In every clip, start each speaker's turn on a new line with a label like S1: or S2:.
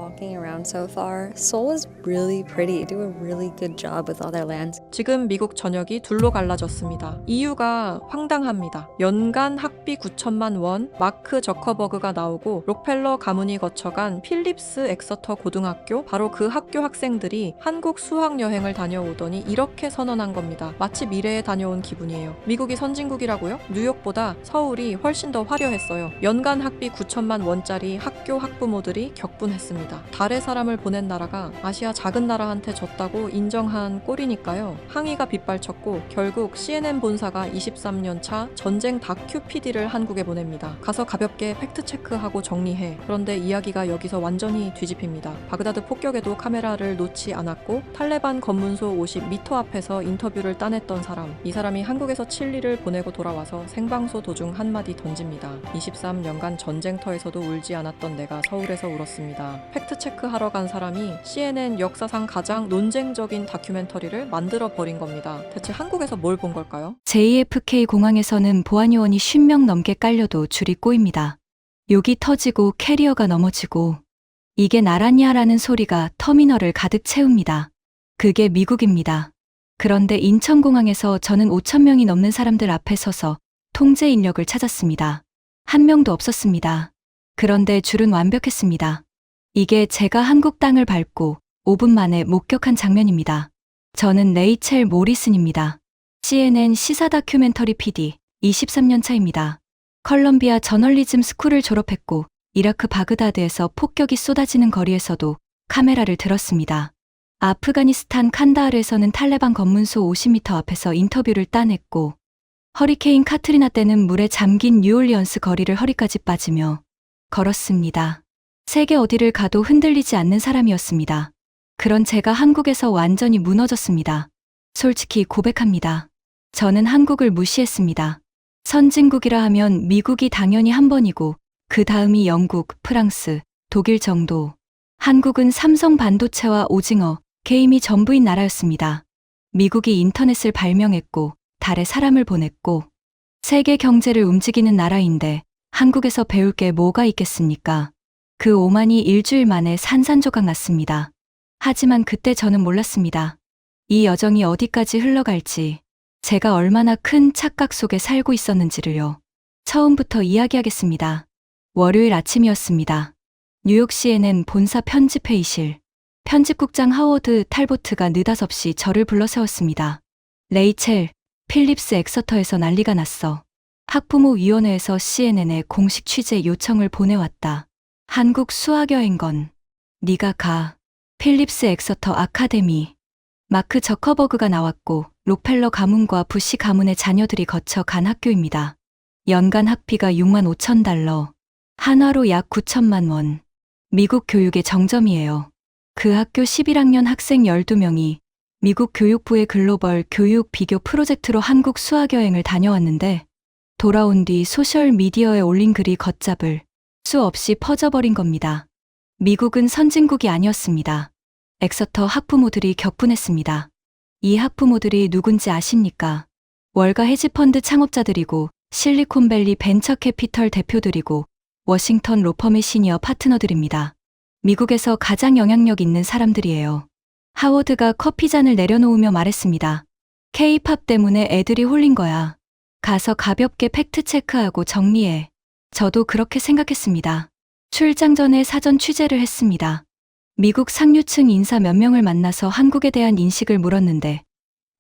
S1: walking around so far, Seoul is really pretty. They do a really good job with all their lands.
S2: 지금 미국 전역이 둘로 갈라졌습니다. 이유가 황당합니다. 연간 학비 9천만 원, 마크 저커버그가 나오고 록펠러 가문이 거쳐간 필립스 엑서터 고등학교, 바로 그 학교 학생들이 한국 수학여행을 다녀오더니 이렇게 선언한 겁니다. 마치 미래에 다녀온 기분이에요. 미국이 선진국이라고요? 뉴욕보다 서울이 훨씬 더 화려했어요. 연간 학비 9천만 원짜리 학교 학부모들이 격분했습니다. 달에 사람을 보낸 나라가 아시아 작은 나라한테 졌다고 인정한 꼴이니까요. 항의가 빗발쳤고 결국 CNN 본사가 23년 차 전쟁 다큐 PD를 한국에 보냅니다. 가서 가볍게 팩트체크하고 정리해. 그런데 이야기가 여기서 완전히 뒤집힙니다. 바그다드 폭격에도 카메라를 놓지 않았고 탈레반 검문소 50m 앞에서 인터뷰를 따냈던 사람. 이 사람이 한국에서 칠리를 보내고 돌아와서 생방송 도중 한마디 던집니다. 23년간 전쟁터에서도 울지 않았던 내가 서울에서 울었습니다. 팩트체크하러 간 사람이 CNN 역사상 가장 논쟁적인 다큐멘터리를 만들어 버린 겁니다. 대체 한국에서 뭘 본 걸까요?
S3: JFK 공항에서는 보안요원이 50명 넘게 깔려도 줄이 꼬입니다. 욕이 터지고 캐리어가 넘어지고 이게 나라냐라는 소리가 터미널을 가득 채웁니다. 그게 미국입니다. 그런데 인천공항에서 저는 5천 명이 넘는 사람들 앞에 서서 통제 인력을 찾았습니다. 한 명도 없었습니다. 그런데 줄은 완벽했습니다. 이게 제가 한국 땅을 밟고 5분 만에 목격한 장면입니다. 저는 레이첼 모리슨입니다. CNN 시사 다큐멘터리 PD, 23년 차입니다. 컬럼비아 저널리즘 스쿨을 졸업했고 이라크 바그다드에서 폭격이 쏟아지는 거리에서도 카메라를 들었습니다. 아프가니스탄 칸다하르에서는 탈레반 검문소 50m 앞에서 인터뷰를 따냈고 허리케인 카트리나 때는 물에 잠긴 뉴올리언스 거리를 허리까지 빠지며 걸었습니다. 세계 어디를 가도 흔들리지 않는 사람이었습니다. 그런 제가 한국에서 완전히 무너졌습니다. 솔직히 고백합니다. 저는 한국을 무시했습니다. 선진국이라 하면 미국이 당연히 한 번이고 그 다음이 영국, 프랑스, 독일 정도. 한국은 삼성 반도체와 오징어, 게임이 전부인 나라였습니다. 미국이 인터넷을 발명했고 달에 사람을 보냈고 세계 경제를 움직이는 나라인데 한국에서 배울 게 뭐가 있겠습니까? 그 오만이 일주일 만에 산산조각 났습니다. 하지만 그때 저는 몰랐습니다. 이 여정이 어디까지 흘러갈지, 제가 얼마나 큰 착각 속에 살고 있었는지를요. 처음부터 이야기하겠습니다. 월요일 아침이었습니다. 뉴욕 CNN 본사 편집회의실. 편집국장 하워드 탈보트가 느닷없이 저를 불러 세웠습니다. 레이첼, 필립스 엑서터에서 난리가 났어. 학부모위원회에서 CNN에 공식 취재 요청을 보내왔다. 한국 수학여행건. 네가 가. 필립스 엑서터 아카데미. 마크 저커버그가 나왔고 록펠러 가문과 부시 가문의 자녀들이 거쳐 간 학교입니다. 연간 학비가 6만 5천 달러. 한화로 약 9천만 원. 미국 교육의 정점이에요. 그 학교 11학년 학생 12명이 미국 교육부의 글로벌 교육 비교 프로젝트로 한국 수학여행을 다녀왔는데 돌아온 뒤 소셜미디어에 올린 글이 걷잡을 수 없이 퍼져버린 겁니다. 미국은 선진국이 아니었습니다. 엑서터 학부모들이 격분했습니다. 이 학부모들이 누군지 아십니까? 월가 헤지펀드 창업자들이고 실리콘밸리 벤처캐피털 대표들이고 워싱턴 로펌의 시니어 파트너들입니다. 미국에서 가장 영향력 있는 사람들이에요. 하워드가 커피잔을 내려놓으며 말했습니다. K-팝 때문에 애들이 홀린 거야. 가서 가볍게 팩트체크하고 정리해. 저도 그렇게 생각했습니다. 출장 전에 사전 취재를 했습니다. 미국 상류층 인사 몇 명을 만나서 한국에 대한 인식을 물었는데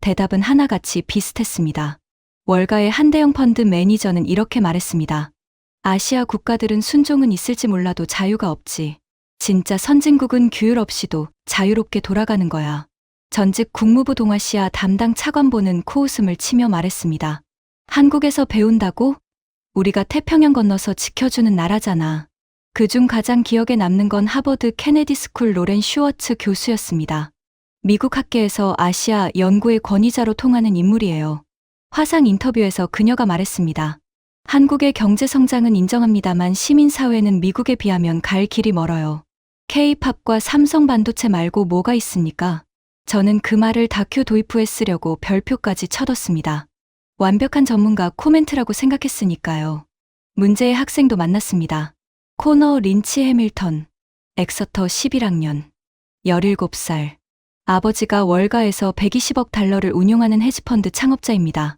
S3: 대답은 하나같이 비슷했습니다. 월가의 한대형 펀드 매니저는 이렇게 말했습니다. 아시아 국가들은 순종은 있을지 몰라도 자유가 없지. 진짜 선진국은 규율 없이도 자유롭게 돌아가는 거야. 전직 국무부 동아시아 담당 차관보는 코웃음을 치며 말했습니다. 한국에서 배운다고? 우리가 태평양 건너서 지켜주는 나라잖아. 그중 가장 기억에 남는 건 하버드 케네디 스쿨 로렌 슈워츠 교수였습니다. 미국 학계에서 아시아 연구의 권위자로 통하는 인물이에요. 화상 인터뷰에서 그녀가 말했습니다. 한국의 경제 성장은 인정합니다만 시민사회는 미국에 비하면 갈 길이 멀어요. K-팝과 삼성 반도체 말고 뭐가 있습니까? 저는 그 말을 다큐 도입부에 쓰려고 별표까지 쳐뒀습니다. 완벽한 전문가 코멘트라고 생각했으니까요. 문제의 학생도 만났습니다. 코너 린치 해밀턴. 엑서터 11학년. 17살. 아버지가 월가에서 120억 달러를 운용하는 헤지펀드 창업자입니다.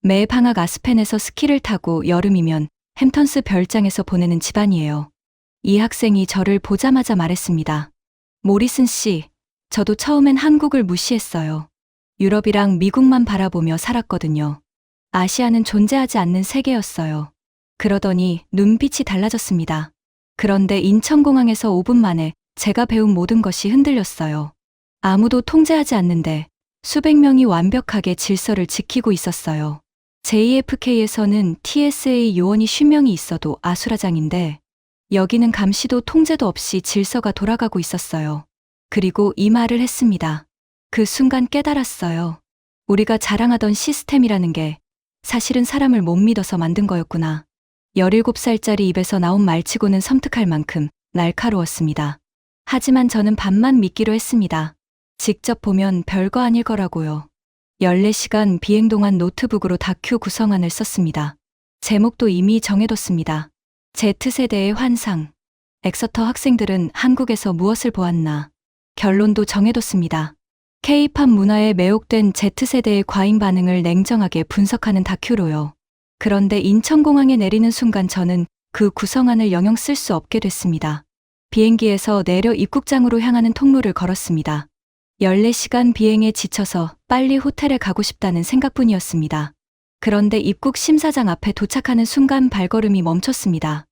S3: 매 방학 아스펜에서 스키를 타고 여름이면 햄턴스 별장에서 보내는 집안이에요. 이 학생이 저를 보자마자 말했습니다. 모리슨 씨, 저도 처음엔 한국을 무시했어요. 유럽이랑 미국만 바라보며 살았거든요. 아시아는 존재하지 않는 세계였어요. 그러더니 눈빛이 달라졌습니다. 그런데 인천공항에서 5분 만에 제가 배운 모든 것이 흔들렸어요. 아무도 통제하지 않는데 수백 명이 완벽하게 질서를 지키고 있었어요. JFK에서는 TSA 요원이 50명이 있어도 아수라장인데 여기는 감시도 통제도 없이 질서가 돌아가고 있었어요. 그리고 이 말을 했습니다. 그 순간 깨달았어요. 우리가 자랑하던 시스템이라는 게 사실은 사람을 못 믿어서 만든 거였구나. 17살짜리 입에서 나온 말치고는 섬뜩할 만큼 날카로웠습니다. 하지만 저는 반만 믿기로 했습니다. 직접 보면 별거 아닐 거라고요. 14시간 비행 동안 노트북으로 다큐 구성안을 썼습니다. 제목도 이미 정해뒀습니다. Z세대의 환상. 엑서터 학생들은 한국에서 무엇을 보았나. 결론도 정해뒀습니다. K-팝 문화에 매혹된 Z세대의 과잉 반응을 냉정하게 분석하는 다큐로요. 그런데 인천공항에 내리는 순간 저는 그 구성안을 영영 쓸 수 없게 됐습니다. 비행기에서 내려 입국장으로 향하는 통로를 걸었습니다. 14시간 비행에 지쳐서 빨리 호텔에 가고 싶다는 생각뿐이었습니다. 그런데 입국 심사장 앞에 도착하는 순간 발걸음이 멈췄습니다.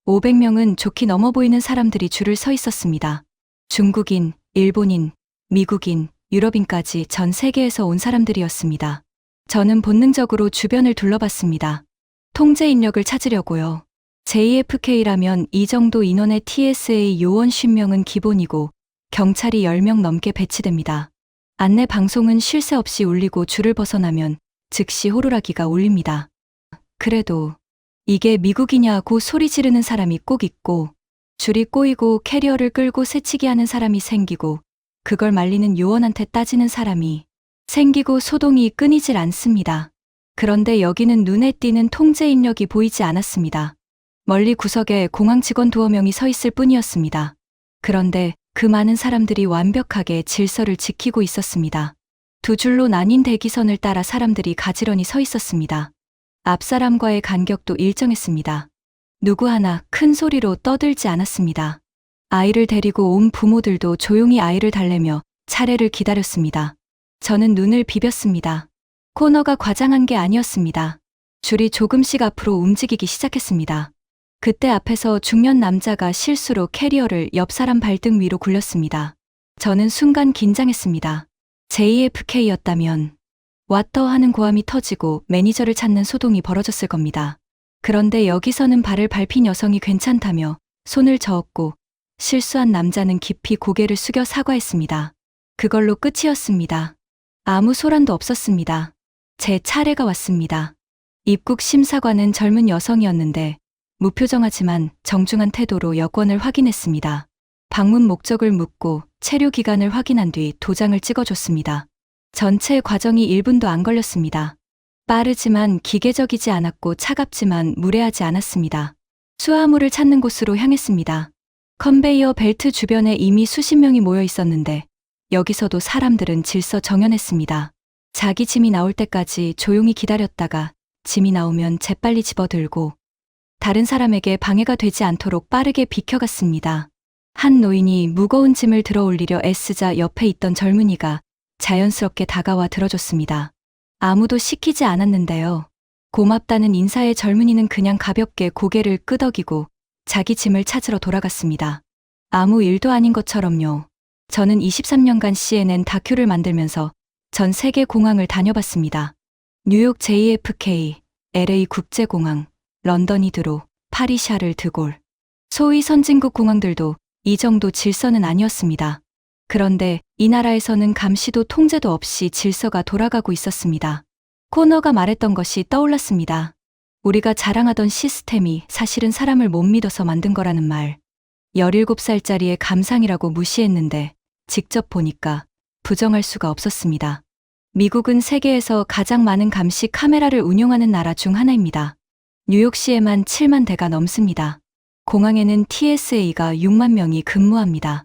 S3: 500명은 좋게 넘어 보이는 사람들이 줄을 서 있었습니다. 중국인, 일본인, 미국인, 유럽인까지 전 세계에서 온 사람들이었습니다. 저는 본능적으로 주변을 둘러봤습니다. 통제 인력을 찾으려고요. JFK라면 이 정도 인원의 TSA 요원 50명은 기본이고 경찰이 10명 넘게 배치됩니다. 안내 방송은 쉴 새 없이 울리고 줄을 벗어나면 즉시 호루라기가 울립니다. 그래도 이게 미국이냐고 소리 지르는 사람이 꼭 있고 줄이 꼬이고 캐리어를 끌고 새치기 하는 사람이 생기고 그걸 말리는 요원한테 따지는 사람이 생기고 소동이 끊이질 않습니다. 그런데 여기는 눈에 띄는 통제 인력이 보이지 않았습니다. 멀리 구석에 공항 직원 2명이 서 있을 뿐이었습니다. 그런데 그 많은 사람들이 완벽하게 질서를 지키고 있었습니다. 두 줄로 나뉜 대기선을 따라 사람들이 가지런히 서 있었습니다. 앞 사람과의 간격도 일정했습니다. 누구 하나 큰 소리로 떠들지 않았습니다. 아이를 데리고 온 부모들도 조용히 아이를 달래며 차례를 기다렸습니다. 저는 눈을 비볐습니다. 코너가 과장한 게 아니었습니다. 줄이 조금씩 앞으로 움직이기 시작했습니다. 그때 앞에서 중년 남자가 실수로 캐리어를 옆 사람 발등 위로 굴렸습니다. 저는 순간 긴장했습니다. JFK였다면 왓더 하는 고함이 터지고 매니저를 찾는 소동이 벌어졌을 겁니다. 그런데 여기서는 발을 밟힌 여성이 괜찮다며 손을 저었고 실수한 남자는 깊이 고개를 숙여 사과했습니다. 그걸로 끝이었습니다. 아무 소란도 없었습니다. 제 차례가 왔습니다. 입국 심사관은 젊은 여성이었는데 무표정하지만 정중한 태도로 여권을 확인했습니다. 방문 목적을 묻고 체류 기간을 확인한 뒤 도장을 찍어줬습니다. 전체 과정이 1분도 안 걸렸습니다. 빠르지만 기계적이지 않았고 차갑지만 무례하지 않았습니다. 수화물을 찾는 곳으로 향했습니다. 컨베이어 벨트 주변에 이미 수십 명이 모여 있었는데 여기서도 사람들은 질서 정연했습니다. 자기 짐이 나올 때까지 조용히 기다렸다가 짐이 나오면 재빨리 집어들고 다른 사람에게 방해가 되지 않도록 빠르게 비켜갔습니다. 한 노인이 무거운 짐을 들어 올리려 애쓰자 옆에 있던 젊은이가 자연스럽게 다가와 들어줬습니다. 아무도 시키지 않았는데요. 고맙다는 인사에 젊은이는 그냥 가볍게 고개를 끄덕이고 자기 짐을 찾으러 돌아갔습니다. 아무 일도 아닌 것처럼요. 저는 23년간 CNN 다큐를 만들면서 전 세계 공항을 다녀봤습니다. 뉴욕 JFK, LA 국제공항, 런던 히드로, 파리 샤를 드골. 소위 선진국 공항들도 이 정도 질서는 아니었습니다. 그런데 이 나라에서는 감시도 통제도 없이 질서가 돌아가고 있었습니다. 코너가 말했던 것이 떠올랐습니다. 우리가 자랑하던 시스템이 사실은 사람을 못 믿어서 만든 거라는 말. 17살짜리의 감상이라고 무시했는데 직접 보니까 부정할 수가 없었습니다. 미국은 세계에서 가장 많은 감시 카메라를 운용하는 나라 중 하나입니다. 뉴욕시에만 7만 대가 넘습니다. 공항에는 TSA가 6만 명이 근무합니다.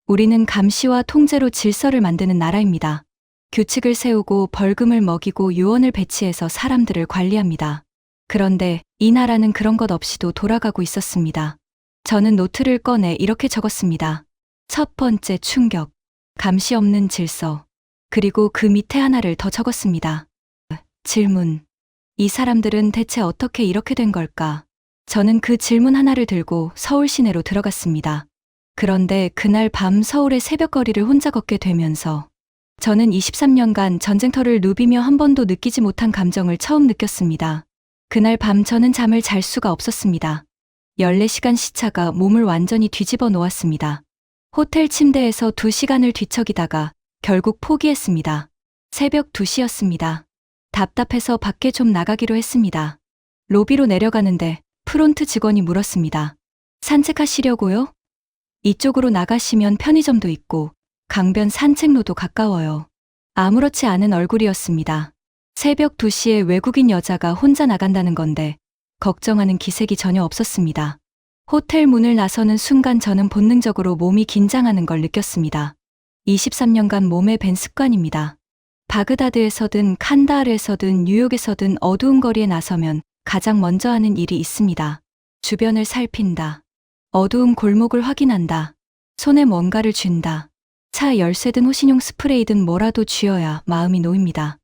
S3: 우리는 감시와 통제로 질서를 만드는 나라입니다. 규칙을 세우고 벌금을 먹이고 요원을 배치해서 사람들을 관리합니다. 그런데 이 나라는 그런 것 없이도 돌아가고 있었습니다. 저는 노트를 꺼내 이렇게 적었습니다. 첫 번째 충격, 감시 없는 질서, 그리고 그 밑에 하나를 더 적었습니다. 질문. 이 사람들은 대체 어떻게 이렇게 된 걸까? 저는 그 질문 하나를 들고 서울 시내로 들어갔습니다. 그런데 그날 밤 서울의 새벽거리를 혼자 걷게 되면서 저는 23년간 전쟁터를 누비며 한 번도 느끼지 못한 감정을 처음 느꼈습니다. 그날 밤 저는 잠을 잘 수가 없었습니다. 14시간 시차가 몸을 완전히 뒤집어 놓았습니다. 호텔 침대에서 2시간을 뒤척이다가 결국 포기했습니다. 새벽 2시였습니다. 답답해서 밖에 좀 나가기로 했습니다. 로비로 내려가는데 프론트 직원이 물었습니다. 산책하시려고요? 이쪽으로 나가시면 편의점도 있고 강변 산책로도 가까워요. 아무렇지 않은 얼굴이었습니다. 새벽 2시에 외국인 여자가 혼자 나간다는 건데 걱정하는 기색이 전혀 없었습니다. 호텔 문을 나서는 순간 저는 본능적으로 몸이 긴장하는 걸 느꼈습니다. 23년간 몸에 밴 습관입니다. 바그다드에서든 칸다하르에서든 뉴욕에서든 어두운 거리에 나서면 가장 먼저 하는 일이 있습니다. 주변을 살핀다. 어두운 골목을 확인한다. 손에 뭔가를 쥔다. 차 열쇠든 호신용 스프레이든 뭐라도 쥐어야 마음이 놓입니다.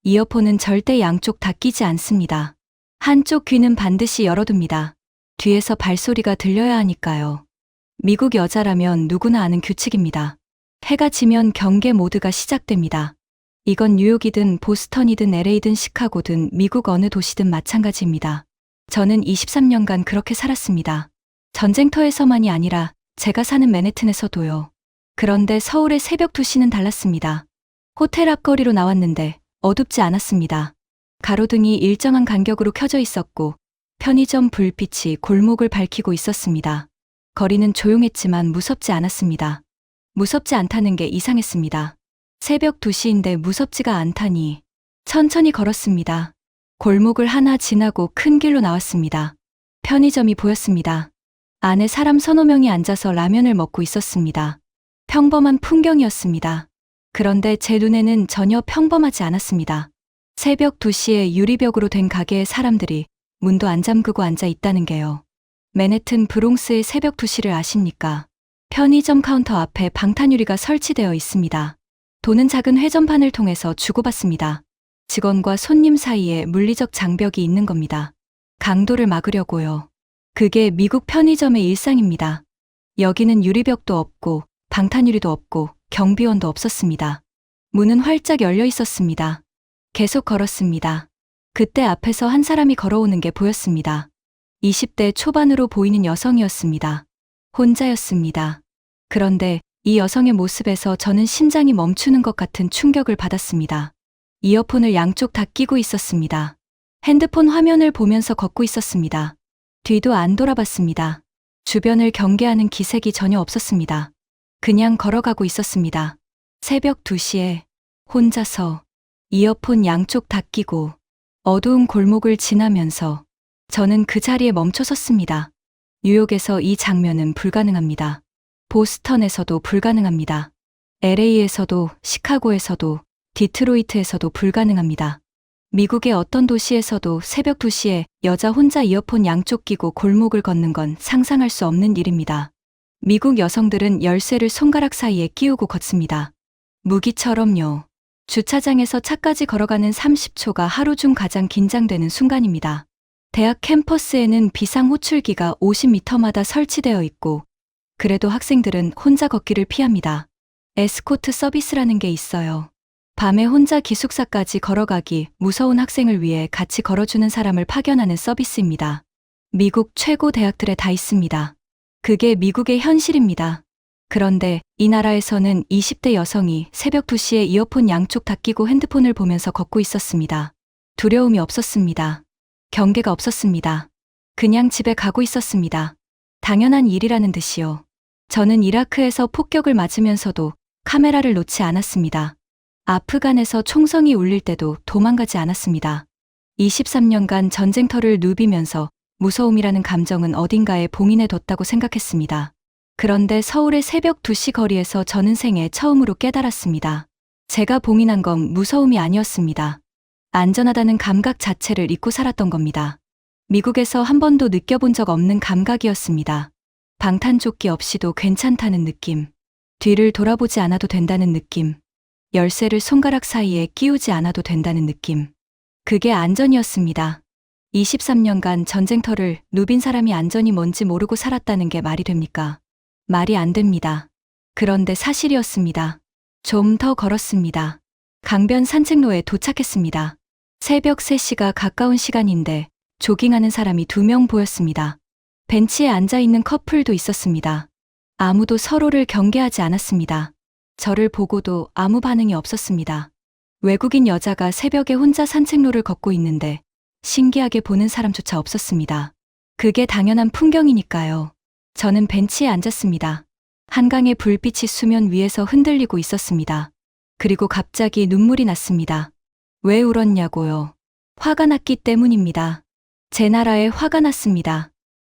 S3: 이어폰은 절대 양쪽 다 끼지 않습니다. 한쪽 귀는 반드시 열어둡니다. 뒤에서 발소리가 들려야 하니까요. 미국 여자라면 누구나 아는 규칙입니다. 해가 지면 경계 모드가 시작됩니다. 이건 뉴욕이든 보스턴이든 LA든 시카고든 미국 어느 도시든 마찬가지입니다. 저는 23년간 그렇게 살았습니다. 전쟁터에서만이 아니라 제가 사는 맨해튼에서도요. 그런데 서울의 새벽 2시는 달랐습니다. 호텔 앞거리로 나왔는데 어둡지 않았습니다. 가로등이 일정한 간격으로 켜져 있었고 편의점 불빛이 골목을 밝히고 있었습니다. 거리는 조용했지만 무섭지 않았습니다. 무섭지 않다는 게 이상했습니다. 새벽 2시인데 무섭지가 않다니. 천천히 걸었습니다. 골목을 하나 지나고 큰 길로 나왔습니다. 편의점이 보였습니다. 안에 사람 서너 명이 앉아서 라면을 먹고 있었습니다. 평범한 풍경이었습니다. 그런데 제 눈에는 전혀 평범하지 않았습니다. 새벽 2시에 유리벽으로 된 가게에 사람들이 문도 안 잠그고 앉아 있다는 게요. 맨해튼 브롱스의 새벽 2시를 아십니까? 편의점 카운터 앞에 방탄유리가 설치되어 있습니다. 돈은 작은 회전판을 통해서 주고받습니다. 직원과 손님 사이에 물리적 장벽이 있는 겁니다. 강도를 막으려고요. 그게 미국 편의점의 일상입니다. 여기는 유리벽도 없고 방탄유리도 없고 경비원도 없었습니다. 문은 활짝 열려 있었습니다. 계속 걸었습니다. 그때 앞에서 한 사람이 걸어오는 게 보였습니다. 20대 초반으로 보이는 여성이었습니다. 혼자였습니다. 그런데 이 여성의 모습에서 저는 심장이 멈추는 것 같은 충격을 받았습니다. 이어폰을 양쪽 다 끼고 있었습니다. 핸드폰 화면을 보면서 걷고 있었습니다. 뒤도 안 돌아봤습니다. 주변을 경계하는 기색이 전혀 없었습니다. 그냥 걸어가고 있었습니다. 새벽 2시에 혼자서 이어폰 양쪽 다 끼고 어두운 골목을 지나면서 저는 그 자리에 멈춰 섰습니다. 뉴욕에서 이 장면은 불가능합니다. 보스턴에서도 불가능합니다. LA에서도 시카고에서도 디트로이트에서도 불가능합니다. 미국의 어떤 도시에서도 새벽 2시에 여자 혼자 이어폰 양쪽 끼고 골목을 걷는 건 상상할 수 없는 일입니다. 미국 여성들은 열쇠를 손가락 사이에 끼우고 걷습니다. 무기처럼요. 주차장에서 차까지 걸어가는 30초가 하루 중 가장 긴장되는 순간입니다. 대학 캠퍼스에는 비상호출기가 50m마다 설치되어 있고 그래도 학생들은 혼자 걷기를 피합니다. 에스코트 서비스라는 게 있어요. 밤에 혼자 기숙사까지 걸어가기 무서운 학생을 위해 같이 걸어주는 사람을 파견하는 서비스입니다. 미국 최고 대학들에 다 있습니다. 그게 미국의 현실입니다. 그런데 이 나라에서는 20대 여성이 새벽 2시에 이어폰 양쪽 다 끼고 핸드폰을 보면서 걷고 있었습니다. 두려움이 없었습니다. 경계가 없었습니다. 그냥 집에 가고 있었습니다. 당연한 일이라는 듯이요. 저는 이라크에서 폭격을 맞으면서도 카메라를 놓지 않았습니다. 아프간에서 총성이 울릴 때도 도망가지 않았습니다. 23년간 전쟁터를 누비면서 무서움이라는 감정은 어딘가에 봉인해뒀다고 생각했습니다. 그런데 서울의 새벽 2시 거리에서 저는 생애 처음으로 깨달았습니다. 제가 봉인한 건 무서움이 아니었습니다. 안전하다는 감각 자체를 잊고 살았던 겁니다. 미국에서 한 번도 느껴본 적 없는 감각이었습니다. 방탄조끼 없이도 괜찮다는 느낌. 뒤를 돌아보지 않아도 된다는 느낌. 열쇠를 손가락 사이에 끼우지 않아도 된다는 느낌. 그게 안전이었습니다. 23년간 전쟁터를 누빈 사람이 안전이 뭔지 모르고 살았다는 게 말이 됩니까? 말이 안 됩니다. 그런데 사실이었습니다. 좀 더 걸었습니다. 강변 산책로에 도착했습니다. 새벽 3시가 가까운 시간인데 조깅하는 사람이 2명 보였습니다. 벤치에 앉아있는 커플도 있었습니다. 아무도 서로를 경계하지 않았습니다. 저를 보고도 아무 반응이 없었습니다. 외국인 여자가 새벽에 혼자 산책로를 걷고 있는데 신기하게 보는 사람조차 없었습니다. 그게 당연한 풍경이니까요. 저는 벤치에 앉았습니다. 한강의 불빛이 수면 위에서 흔들리고 있었습니다. 그리고 갑자기 눈물이 났습니다. 왜 울었냐고요? 화가 났기 때문입니다. 제 나라에 화가 났습니다.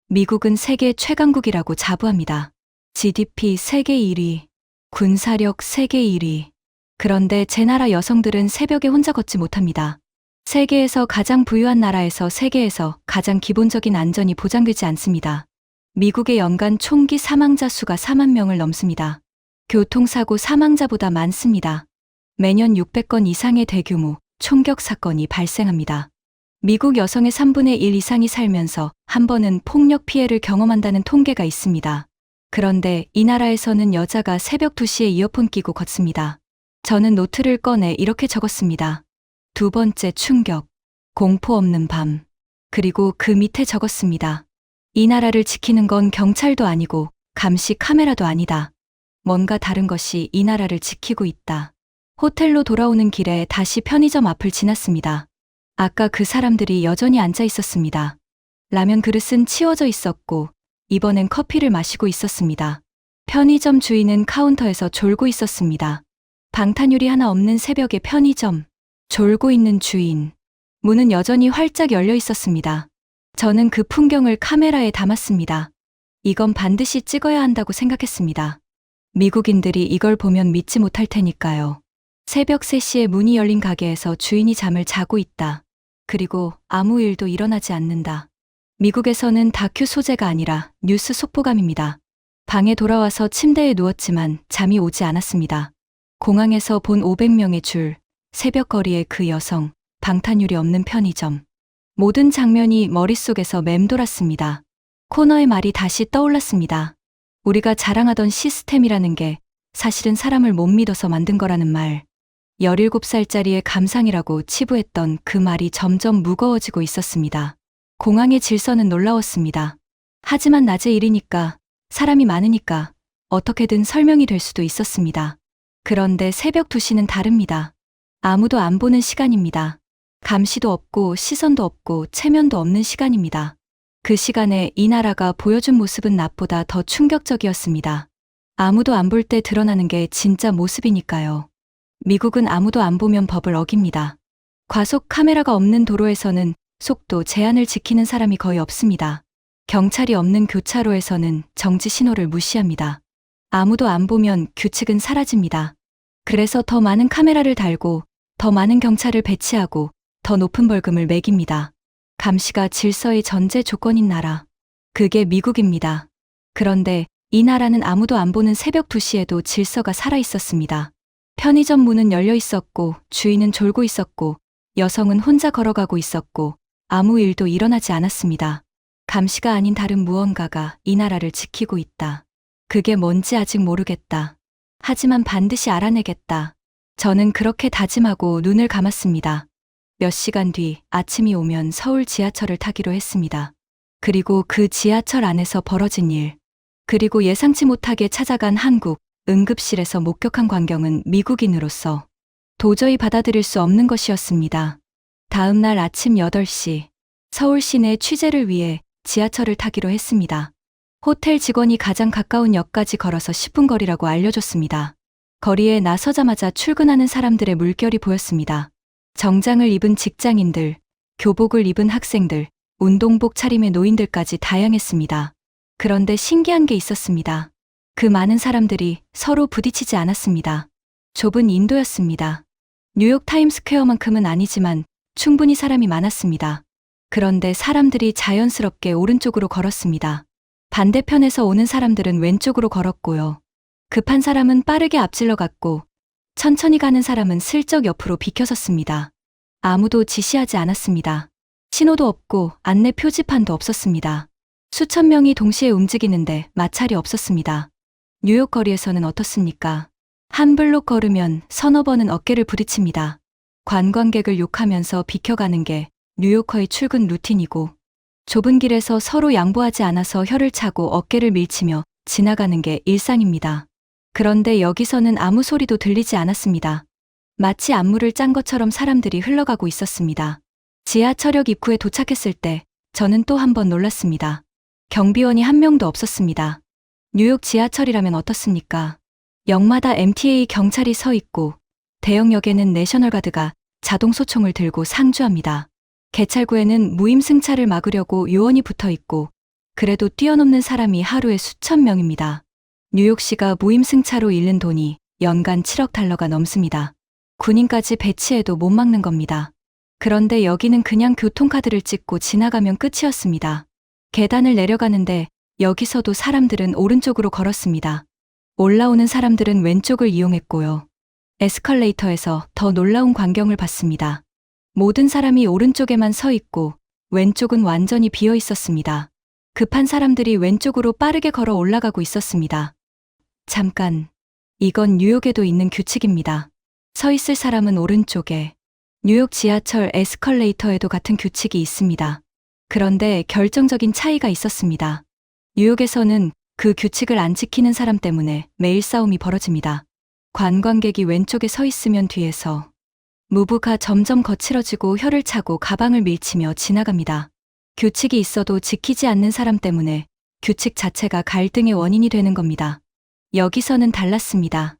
S3: 미국은 세계 최강국이라고 자부합니다. GDP 세계 1위, 군사력 세계 1위. 그런데 제 나라 여성들은 새벽에 혼자 걷지 못합니다. 세계에서 가장 부유한 나라에서 세계에서 가장 기본적인 안전이 보장되지 않습니다. 미국의 연간 총기 사망자 수가 4만 명을 넘습니다. 교통사고 사망자보다 많습니다. 매년 600건 이상의 대규모 총격 사건이 발생합니다. 미국 여성의 3분의 1 이상이 살면서 한 번은 폭력 피해를 경험한다는 통계가 있습니다. 그런데 이 나라에서는 여자가 새벽 2시에 이어폰 끼고 걷습니다. 저는 노트를 꺼내 이렇게 적었습니다. 2번째 충격, 공포 없는 밤. 그리고 그 밑에 적었습니다. 이 나라를 지키는 건 경찰도 아니고 감시 카메라도 아니다. 뭔가 다른 것이 이 나라를 지키고 있다. 호텔로 돌아오는 길에 다시 편의점 앞을 지났습니다. 아까 그 사람들이 여전히 앉아 있었습니다. 라면 그릇은 치워져 있었고 이번엔 커피를 마시고 있었습니다. 편의점 주인은 카운터에서 졸고 있었습니다. 방탄유리 하나 없는 새벽의 편의점. 졸고 있는 주인. 문은 여전히 활짝 열려 있었습니다. 저는 그 풍경을 카메라에 담았습니다. 이건 반드시 찍어야 한다고 생각했습니다. 미국인들이 이걸 보면 믿지 못할 테니까요. 새벽 3시에 문이 열린 가게에서 주인이 잠을 자고 있다. 그리고 아무 일도 일어나지 않는다. 미국에서는 다큐 소재가 아니라 뉴스 속보감입니다. 방에 돌아와서 침대에 누웠지만 잠이 오지 않았습니다. 공항에서 본 500명의 줄, 새벽거리의 그 여성, 방탄유리 없는 편의점. 모든 장면이 머릿속에서 맴돌았습니다. 코너의 말이 다시 떠올랐습니다. 우리가 자랑하던 시스템이라는 게 사실은 사람을 못 믿어서 만든 거라는 말. 17살짜리의 감상이라고 치부했던 그 말이 점점 무거워지고 있었습니다. 공항의 질서는 놀라웠습니다. 하지만 낮의 일이니까, 사람이 많으니까 어떻게든 설명이 될 수도 있었습니다. 그런데 새벽 2시는 다릅니다. 아무도 안 보는 시간입니다. 감시도 없고 시선도 없고 체면도 없는 시간입니다. 그 시간에 이 나라가 보여준 모습은 낮보다 더 충격적이었습니다. 아무도 안 볼 때 드러나는 게 진짜 모습이니까요. 미국은 아무도 안 보면 법을 어깁니다. 과속 카메라가 없는 도로에서는 속도 제한을 지키는 사람이 거의 없습니다. 경찰이 없는 교차로에서는 정지 신호를 무시합니다. 아무도 안 보면 규칙은 사라집니다. 그래서 더 많은 카메라를 달고 더 많은 경찰을 배치하고 더 높은 벌금을 매깁니다. 감시가 질서의 전제 조건인 나라. 그게 미국입니다. 그런데 이 나라는 아무도 안 보는 새벽 2시에도 질서가 살아 있었습니다. 편의점 문은 열려 있었고 주인은 졸고 있었고 여성은 혼자 걸어가고 있었고 아무 일도 일어나지 않았습니다. 감시가 아닌 다른 무언가가 이 나라를 지키고 있다. 그게 뭔지 아직 모르겠다. 하지만 반드시 알아내겠다. 저는 그렇게 다짐하고 눈을 감았습니다. 몇 시간 뒤 아침이 오면 서울 지하철을 타기로 했습니다. 그리고 그 지하철 안에서 벌어진 일. 그리고 예상치 못하게 찾아간 한국 응급실에서 목격한 광경은 미국인으로서 도저히 받아들일 수 없는 것이었습니다. 다음 날 아침 8시 서울 시내 취재를 위해 지하철을 타기로 했습니다. 호텔 직원이 가장 가까운 역까지 걸어서 10분 거리라고 알려줬습니다. 거리에 나서자마자 출근하는 사람들의 물결이 보였습니다. 정장을 입은 직장인들, 교복을 입은 학생들, 운동복 차림의 노인들까지 다양했습니다. 그런데 신기한 게 있었습니다. 그 많은 사람들이 서로 부딪히지 않았습니다. 좁은 인도였습니다. 뉴욕 타임스퀘어만큼은 아니지만 충분히 사람이 많았습니다. 그런데 사람들이 자연스럽게 오른쪽으로 걸었습니다. 반대편에서 오는 사람들은 왼쪽으로 걸었고요. 급한 사람은 빠르게 앞질러 갔고 천천히 가는 사람은 슬쩍 옆으로 비켜섰습니다. 아무도 지시하지 않았습니다. 신호도 없고 안내 표지판도 없었습니다. 수천 명이 동시에 움직이는데 마찰이 없었습니다. 뉴욕 거리에서는 어떻습니까? 한 블록 걸으면 서너 번은 어깨를 부딪힙니다. 관광객을 욕하면서 비켜가는 게 뉴요커의 출근 루틴이고 좁은 길에서 서로 양보하지 않아서 혀를 차고 어깨를 밀치며 지나가는 게 일상입니다. 그런데 여기서는 아무 소리도 들리지 않았습니다. 마치 안무를 짠 것처럼 사람들이 흘러가고 있었습니다. 지하철역 입구에 도착했을 때 저는 또 한 번 놀랐습니다. 경비원이 한 명도 없었습니다. 뉴욕 지하철이라면 어떻습니까? 역마다 MTA 경찰이 서 있고 대형역에는 내셔널가드가 자동 소총을 들고 상주합니다. 개찰구에는 무임승차를 막으려고 요원이 붙어 있고 그래도 뛰어넘는 사람이 하루에 수천 명입니다. 뉴욕시가 무임승차로 잃는 돈이 연간 7억 달러가 넘습니다. 군인까지 배치해도 못 막는 겁니다. 그런데 여기는 그냥 교통카드를 찍고 지나가면 끝이었습니다. 계단을 내려가는데 여기서도 사람들은 오른쪽으로 걸었습니다. 올라오는 사람들은 왼쪽을 이용했고요. 에스컬레이터에서 더 놀라운 광경을 봤습니다. 모든 사람이 오른쪽에만 서 있고 왼쪽은 완전히 비어 있었습니다. 급한 사람들이 왼쪽으로 빠르게 걸어 올라가고 있었습니다. 잠깐, 이건 뉴욕에도 있는 규칙입니다. 서 있을 사람은 오른쪽에. 뉴욕 지하철 에스컬레이터에도 같은 규칙이 있습니다. 그런데 결정적인 차이가 있었습니다. 뉴욕에서는 그 규칙을 안 지키는 사람 때문에 매일 싸움이 벌어집니다. 관광객이 왼쪽에 서 있으면 뒤에서 무브가 점점 거칠어지고 혀를 차고 가방을 밀치며 지나갑니다. 규칙이 있어도 지키지 않는 사람 때문에 규칙 자체가 갈등의 원인이 되는 겁니다. 여기서는 달랐습니다.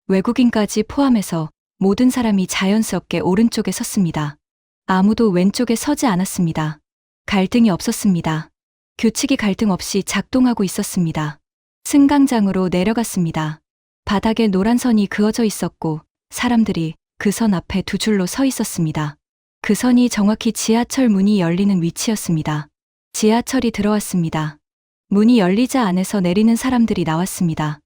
S3: 외국인까지 포함해서 모든 사람이 자연스럽게 오른쪽에 섰습니다. 아무도 왼쪽에 서지 않았습니다. 갈등이 없었습니다. 규칙이 갈등 없이 작동하고 있었습니다. 승강장으로 내려갔습니다. 바닥에 노란 선이 그어져 있었고 사람들이 그 선 앞에 두 줄로 서 있었습니다. 그 선이 정확히 지하철 문이 열리는 위치였습니다. 지하철이 들어왔습니다. 문이 열리자 안에서 내리는 사람들이 나왔습니다.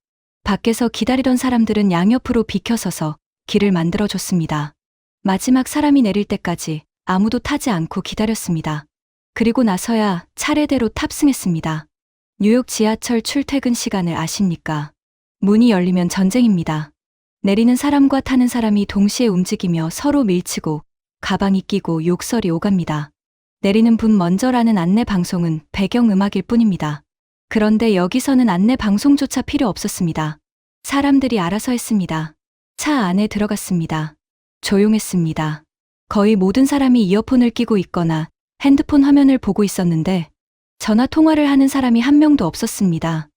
S3: 밖에서 기다리던 사람들은 양옆으로 비켜서서 길을 만들어줬습니다. 마지막 사람이 내릴 때까지 아무도 타지 않고 기다렸습니다. 그리고 나서야 차례대로 탑승했습니다. 뉴욕 지하철 출퇴근 시간을 아십니까? 문이 열리면 전쟁입니다. 내리는 사람과 타는 사람이 동시에 움직이며 서로 밀치고 가방이 끼고 욕설이 오갑니다. 내리는 분 먼저라는 안내 방송은 배경음악일 뿐입니다. 그런데 여기서는 안내 방송조차 필요 없었습니다. 사람들이 알아서 했습니다. 차 안에 들어갔습니다. 조용했습니다. 거의 모든 사람이 이어폰을 끼고 있거나 핸드폰 화면을 보고 있었는데 전화 통화를 하는 사람이 한 명도 없었습니다.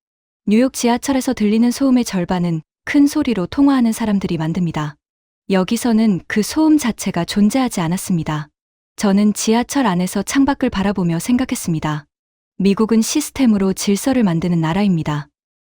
S3: 뉴욕 지하철에서 들리는 소음의 절반은 큰 소리로 통화하는 사람들이 만듭니다. 여기서는 그 소음 자체가 존재하지 않았습니다. 저는 지하철 안에서 창밖을 바라보며 생각했습니다. 미국은 시스템으로 질서를 만드는 나라입니다.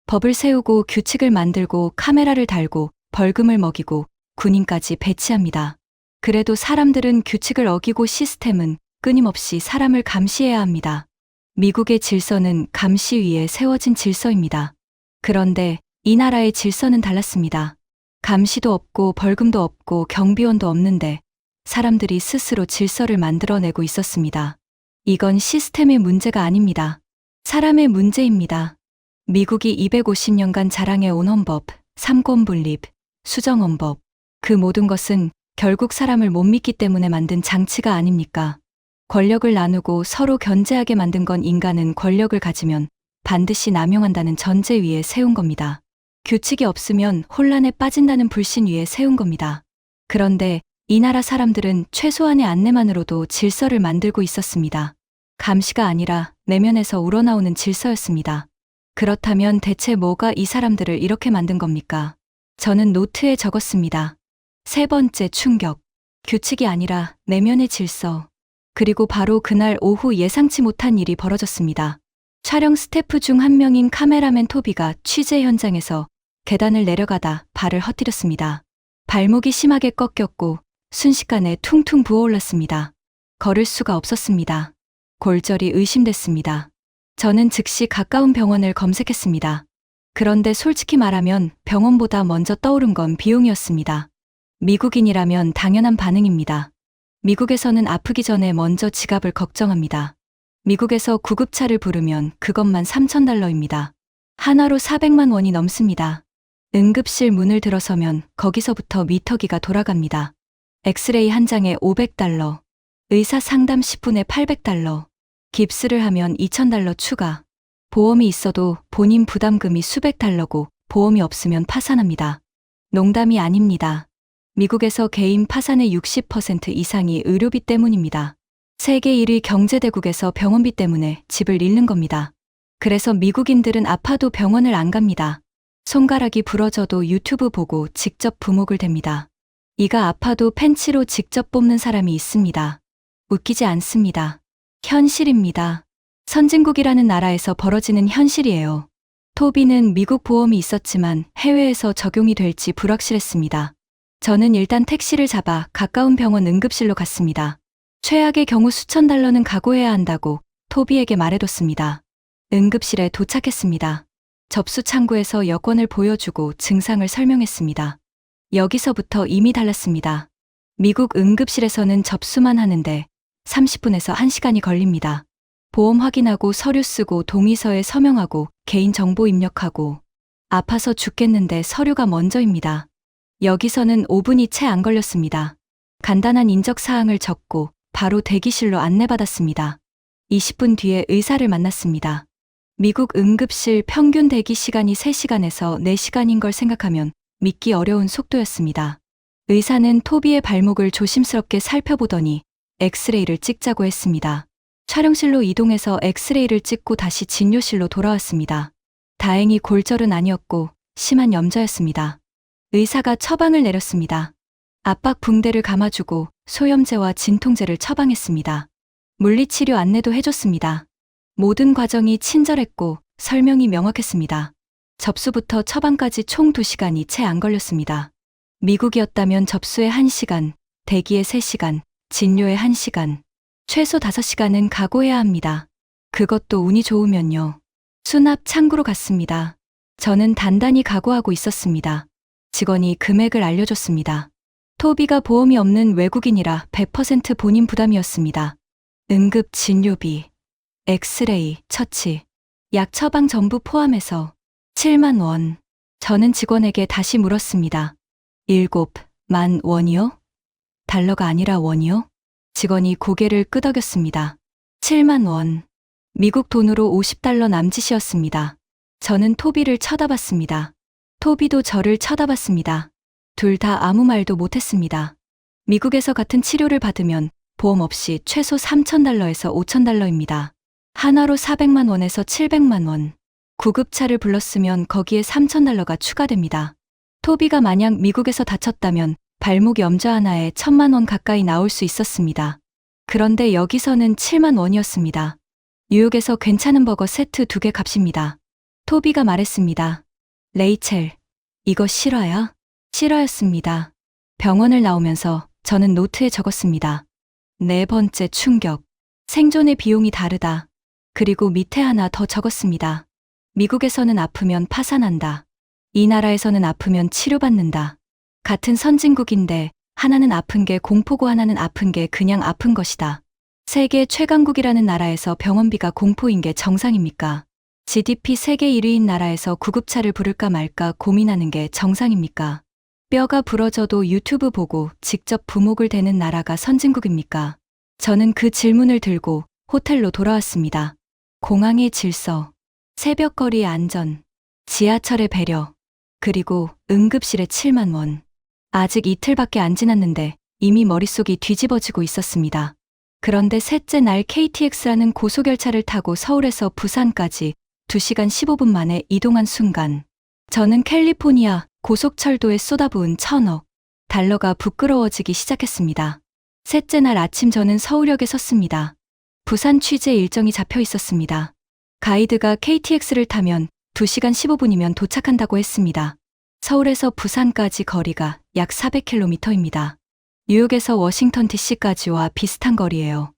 S3: 법을 세우고 규칙을 만들고 카메라를 달고 벌금을 먹이고 군인까지 배치합니다. 그래도 사람들은 규칙을 어기고 시스템은 끊임없이 사람을 감시해야 합니다. 미국의 질서는 감시 위에 세워진 질서입니다. 그런데 이 나라의 질서는 달랐습니다. 감시도 없고 벌금도 없고 경비원도 없는데 사람들이 스스로 질서를 만들어내고 있었습니다. 이건 시스템의 문제가 아닙니다. 사람의 문제입니다. 미국이 250년간 자랑해온 헌법, 삼권분립, 수정헌법, 그 모든 것은 결국 사람을 못 믿기 때문에 만든 장치가 아닙니까? 권력을 나누고 서로 견제하게 만든 건 인간은 권력을 가지면 반드시 남용한다는 전제 위에 세운 겁니다. 규칙이 없으면 혼란에 빠진다는 불신 위에 세운 겁니다. 그런데 이 나라 사람들은 최소한의 안내만으로도 질서를 만들고 있었습니다. 감시가 아니라 내면에서 우러나오는 질서였습니다. 그렇다면 대체 뭐가 이 사람들을 이렇게 만든 겁니까? 저는 노트에 적었습니다. 세 번째 충격. 규칙이 아니라 내면의 질서. 그리고 바로 그날 오후 예상치 못한 일이 벌어졌습니다. 촬영 스태프 중 한 명인 카메라맨 토비가 취재 현장에서 계단을 내려가다 발을 헛디뎠습니다. 발목이 심하게 꺾였고 순식간에 퉁퉁 부어올랐습니다. 걸을 수가 없었습니다. 골절이 의심됐습니다. 저는 즉시 가까운 병원을 검색했습니다. 그런데 솔직히 말하면 병원보다 먼저 떠오른 건 비용이었습니다. 미국인이라면 당연한 반응입니다. 미국에서는 아프기 전에 먼저 지갑을 걱정합니다. 미국에서 구급차를 부르면 그것만 $3,000입니다. 하나로 400만 원이 넘습니다. 응급실 문을 들어서면 거기서부터 미터기가 돌아갑니다. 엑스레이 한 장에 $500, 의사 상담 10분에 $800, 깁스를 하면 $2,000 추가. 보험이 있어도 본인 부담금이 수백 달러고 보험이 없으면 파산합니다. 농담이 아닙니다. 미국에서 개인 파산의 60% 이상이 의료비 때문입니다. 세계 1위 경제대국에서 병원비 때문에 집을 잃는 겁니다. 그래서 미국인들은 아파도 병원을 안 갑니다. 손가락이 부러져도 유튜브 보고 직접 부목을 댑니다. 이가 아파도 펜치로 직접 뽑는 사람이 있습니다. 웃기지 않습니다. 현실입니다. 선진국이라는 나라에서 벌어지는 현실이에요. 토비는 미국 보험이 있었지만 해외에서 적용이 될지 불확실했습니다. 저는 일단 택시를 잡아 가까운 병원 응급실로 갔습니다. 최악의 경우 수천 달러는 각오해야 한다고 토비에게 말해뒀습니다. 응급실에 도착했습니다. 접수 창구에서 여권을 보여주고 증상을 설명했습니다. 여기서부터 이미 달랐습니다. 미국 응급실에서는 접수만 하는데 30분에서 1시간이 걸립니다. 보험 확인하고 서류 쓰고 동의서에 서명하고 개인정보 입력하고 아파서 죽겠는데 서류가 먼저입니다. 여기서는 5분이 채 안 걸렸습니다. 간단한 인적사항을 적고 바로 대기실로 안내받았습니다. 20분 뒤에 의사를 만났습니다. 미국 응급실 평균 대기 시간이 3시간에서 4시간인 걸 생각하면 믿기 어려운 속도였습니다. 의사는 토비의 발목을 조심스럽게 살펴보더니 엑스레이를 찍자고 했습니다. 촬영실로 이동해서 엑스레이를 찍고 다시 진료실로 돌아왔습니다. 다행히 골절은 아니었고 심한 염좌였습니다. 의사가 처방을 내렸습니다. 압박 붕대를 감아주고 소염제와 진통제를 처방했습니다. 물리치료 안내도 해줬습니다. 모든 과정이 친절했고 설명이 명확했습니다. 접수부터 처방까지 총 2시간이 채 안 걸렸습니다. 미국이었다면 접수에 1시간, 대기에 3시간, 진료에 1시간, 최소 5시간은 각오해야 합니다. 그것도 운이 좋으면요. 수납 창구로 갔습니다. 저는 단단히 각오하고 있었습니다. 직원이 금액을 알려줬습니다. 토비가 보험이 없는 외국인이라 100% 본인 부담이었습니다. 응급 진료비, 엑스레이, 처치, 약 처방 전부 포함해서 7만 원. 저는 직원에게 다시 물었습니다. 7만 원이요? 달러가 아니라 원이요? 직원이 고개를 끄덕였습니다. 7만 원. 미국 돈으로 $50 남짓이었습니다. 저는 토비를 쳐다봤습니다. 토비도 저를 쳐다봤습니다. 둘 다 아무 말도 못했습니다. 미국에서 같은 치료를 받으면 보험 없이 최소 $3,000에서 $5,000입니다. 하나로 400만 원에서 700만 원. 구급차를 불렀으면 거기에 $3,000가 추가됩니다. 토비가 만약 미국에서 다쳤다면 발목 염좌 하나에 1,000만 원 가까이 나올 수 있었습니다. 그런데 여기서는 7만 원이었습니다. 뉴욕에서 괜찮은 버거 세트 2개 값입니다. 토비가 말했습니다. 레이첼, 이거 실화야? 실화였습니다. 병원을 나오면서 저는 노트에 적었습니다. 4번째 충격. 생존의 비용이 다르다. 그리고 밑에 하나 더 적었습니다. 미국에서는 아프면 파산한다. 이 나라에서는 아프면 치료받는다. 같은 선진국인데 하나는 아픈 게 공포고 하나는 아픈 게 그냥 아픈 것이다. 세계 최강국이라는 나라에서 병원비가 공포인 게 정상입니까? GDP 세계 1위인 나라에서 구급차를 부를까 말까 고민하는 게 정상입니까? 뼈가 부러져도 유튜브 보고 직접 부목을 대는 나라가 선진국입니까? 저는 그 질문을 들고 호텔로 돌아왔습니다. 공항의 질서, 새벽거리의 안전, 지하철의 배려, 그리고 응급실의 7만 원. 아직 이틀밖에 안 지났는데 이미 머릿속이 뒤집어지고 있었습니다. 그런데 셋째 날 KTX라는 고속열차를 타고 서울에서 부산까지 2시간 15분 만에 이동한 순간 저는 캘리포니아 고속철도에 쏟아부은 $1,000억 달러가 부끄러워지기 시작했습니다. 셋째 날 아침 저는 서울역에 섰습니다. 부산 취재 일정이 잡혀 있었습니다. 가이드가 KTX를 타면 2시간 15분이면 도착한다고 했습니다. 서울에서 부산까지 거리가 약 400km입니다. 뉴욕에서 워싱턴 DC까지와 비슷한 거리예요.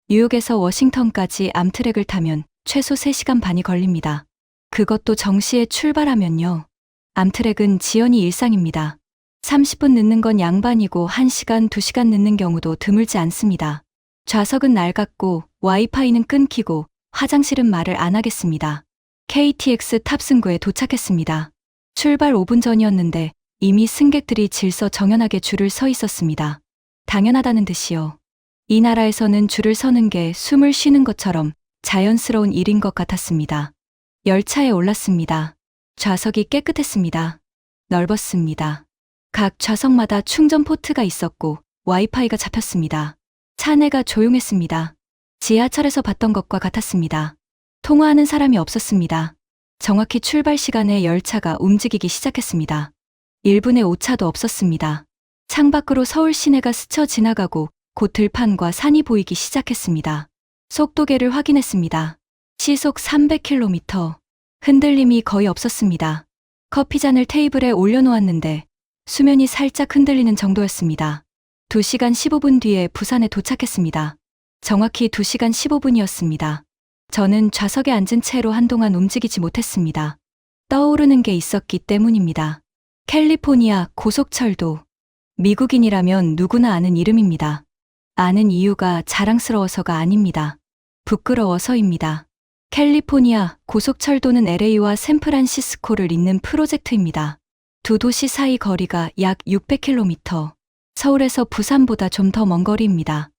S3: 뉴욕에서 워싱턴까지 암트랙을 타면 최소 3시간 반이 걸립니다. 그것도 정시에 출발하면요. 암트랙은 지연이 일상입니다. 30분 늦는 건 양반이고 1시간, 2시간 늦는 경우도 드물지 않습니다. 좌석은 낡았고 와이파이는 끊기고 화장실은 말을 안 하겠습니다. KTX 탑승구에 도착했습니다. 출발 5분 전이었는데 이미 승객들이 질서정연하게 줄을 서 있었습니다. 당연하다는 듯이요. 이 나라에서는 줄을 서는 게 숨을 쉬는 것처럼 자연스러운 일인 것 같았습니다. 열차에 올랐습니다. 좌석이 깨끗했습니다. 넓었습니다. 각 좌석마다 충전 포트가 있었고 와이파이가 잡혔습니다. 차내가 조용했습니다. 지하철에서 봤던 것과 같았습니다. 통화하는 사람이 없었습니다. 정확히 출발 시간에 열차가 움직이기 시작했습니다. 1분의 오차도 없었습니다. 창밖으로 서울 시내가 스쳐 지나가고 곧 들판과 산이 보이기 시작했습니다. 속도계를 확인했습니다. 시속 300km. 흔들림이 거의 없었습니다. 커피잔을 테이블에 올려놓았는데 수면이 살짝 흔들리는 정도였습니다. 2시간 15분 뒤에 부산에 도착했습니다. 정확히 2시간 15분이었습니다. 저는 좌석에 앉은 채로 한동안 움직이지 못했습니다. 떠오르는 게 있었기 때문입니다. 캘리포니아 고속철도. 미국인이라면 누구나 아는 이름입니다. 아는 이유가 자랑스러워서가 아닙니다. 부끄러워서입니다. 캘리포니아 고속철도는 LA와 샌프란시스코를 잇는 프로젝트입니다. 두 도시 사이 거리가 약 600km, 서울에서 부산보다 좀 더 먼 거리입니다.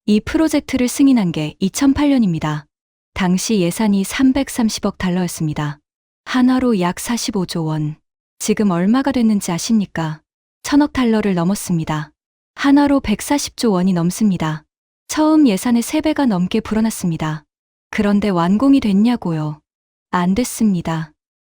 S3: 이 프로젝트를 승인한 게 2008년입니다. 당시 예산이 330억 달러였습니다. 한화로 약 45조 원. 지금 얼마가 됐는지 아십니까? 1000억 달러를 넘었습니다. 한화로 140조 원이 넘습니다. 처음 예산의 3배가 넘게 불어났습니다. 그런데 완공이 됐냐고요? 안 됐습니다.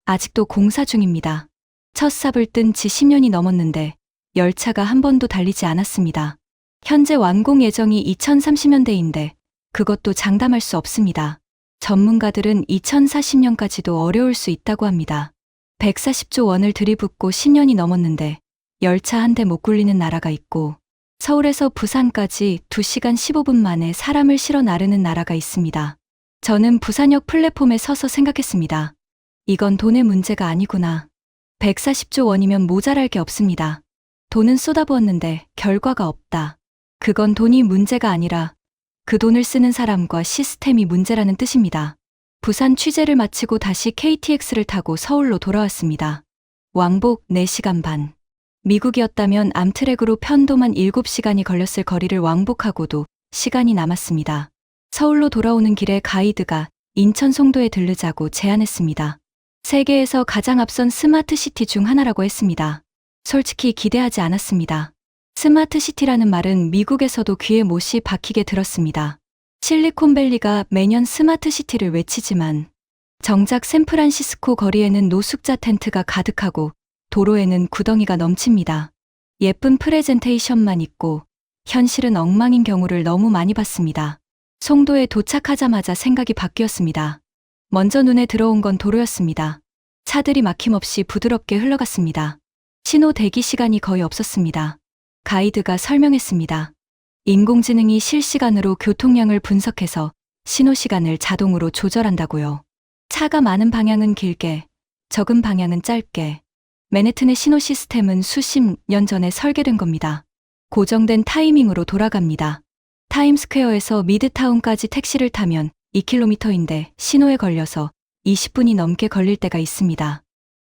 S3: 아직도 공사 중입니다. 첫 삽을 뜬 지 10년이 넘었는데 열차가 한 번도 달리지 않았습니다. 현재 완공 예정이 2030년대인데 그것도 장담할 수 없습니다. 전문가들은 2040년까지도 어려울 수 있다고 합니다. 140조 원을 들이붓고 10년이 넘었는데 열차 한 대 못 굴리는 나라가 있고 서울에서 부산까지 2시간 15분 만에 사람을 실어 나르는 나라가 있습니다. 저는 부산역 플랫폼에 서서 생각했습니다. 이건 돈의 문제가 아니구나. 140조 원이면 모자랄 게 없습니다. 돈은 쏟아부었는데 결과가 없다. 그건 돈이 문제가 아니라 그 돈을 쓰는 사람과 시스템이 문제라는 뜻입니다. 부산 취재를 마치고 다시 KTX를 타고 서울로 돌아왔습니다. 왕복 4시간 반. 미국이었다면 암트랙으로 편도만 7시간이 걸렸을 거리를 왕복하고도 시간이 남았습니다. 서울로 돌아오는 길에 가이드가 인천 송도에 들르자고 제안했습니다. 세계에서 가장 앞선 스마트시티 중 하나라고 했습니다. 솔직히 기대하지 않았습니다. 스마트시티라는 말은 미국에서도 귀에 못이 박히게 들었습니다. 실리콘밸리가 매년 스마트시티를 외치지만 정작 샌프란시스코 거리에는 노숙자 텐트가 가득하고 도로에는 구덩이가 넘칩니다. 예쁜 프레젠테이션만 있고 현실은 엉망인 경우를 너무 많이 봤습니다. 송도에 도착하자마자 생각이 바뀌었습니다. 먼저 눈에 들어온 건 도로였습니다. 차들이 막힘없이 부드럽게 흘러갔습니다. 신호 대기 시간이 거의 없었습니다. 가이드가 설명했습니다. 인공지능이 실시간으로 교통량을 분석해서 신호 시간을 자동으로 조절한다고요. 차가 많은 방향은 길게, 적은 방향은 짧게. 맨해튼의 신호 시스템은 수십 년 전에 설계된 겁니다. 고정된 타이밍으로 돌아갑니다. 타임스퀘어에서 미드타운까지 택시를 타면 2km인데 신호에 걸려서 20분이 넘게 걸릴 때가 있습니다.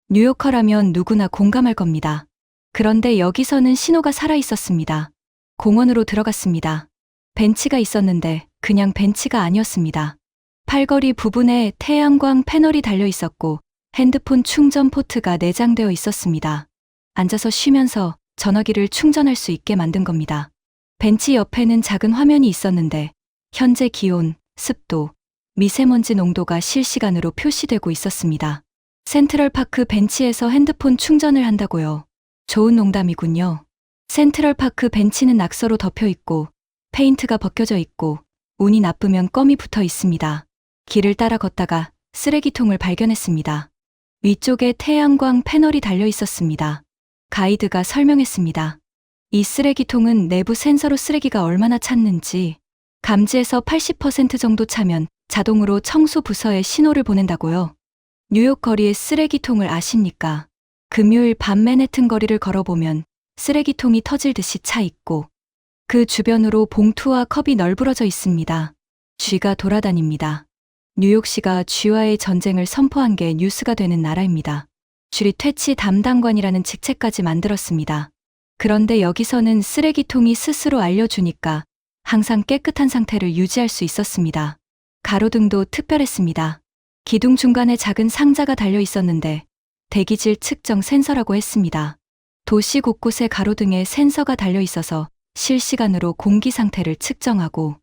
S3: 뉴요커라면 누구나 공감할 겁니다. 그런데 여기서는 신호가 살아 있었습니다. 공원으로 들어갔습니다. 벤치가 있었는데 그냥 벤치가 아니었습니다. 팔걸이 부분에 태양광 패널이 달려 있었고 핸드폰 충전 포트가 내장되어 있었습니다. 앉아서 쉬면서 전화기를 충전할 수 있게 만든 겁니다. 벤치 옆에는 작은 화면이 있었는데 현재 기온, 습도, 미세먼지 농도가 실시간으로 표시되고 있었습니다. 센트럴파크 벤치에서 핸드폰 충전을 한다고요. 좋은 농담이군요. 센트럴파크 벤치는 낙서로 덮여 있고 페인트가 벗겨져 있고 운이 나쁘면 껌이 붙어 있습니다. 길을 따라 걷다가 쓰레기통을 발견했습니다. 위쪽에 태양광 패널이 달려 있었습니다. 가이드가 설명했습니다. 이 쓰레기통은 내부 센서로 쓰레기가 얼마나 찼는지 감지해서 80% 정도 차면 자동으로 청소 부서에 신호를 보낸다고요. 뉴욕 거리의 쓰레기통을 아십니까? 금요일 밤 맨해튼 거리를 걸어보면 쓰레기통이 터질 듯이 차 있고 그 주변으로 봉투와 컵이 널브러져 있습니다. 쥐가 돌아다닙니다. 뉴욕시가 쥐와의 전쟁을 선포한 게 뉴스가 되는 나라입니다. 쥐 퇴치 담당관이라는 직책까지 만들었습니다. 그런데 여기서는 쓰레기통이 스스로 알려주니까 항상 깨끗한 상태를 유지할 수 있었습니다. 가로등도 특별했습니다. 기둥 중간에 작은 상자가 달려 있었는데 대기질 측정 센서라고 했습니다. 도시 곳곳에 가로등에 센서가 달려 있어서 실시간으로 공기 상태를 측정하고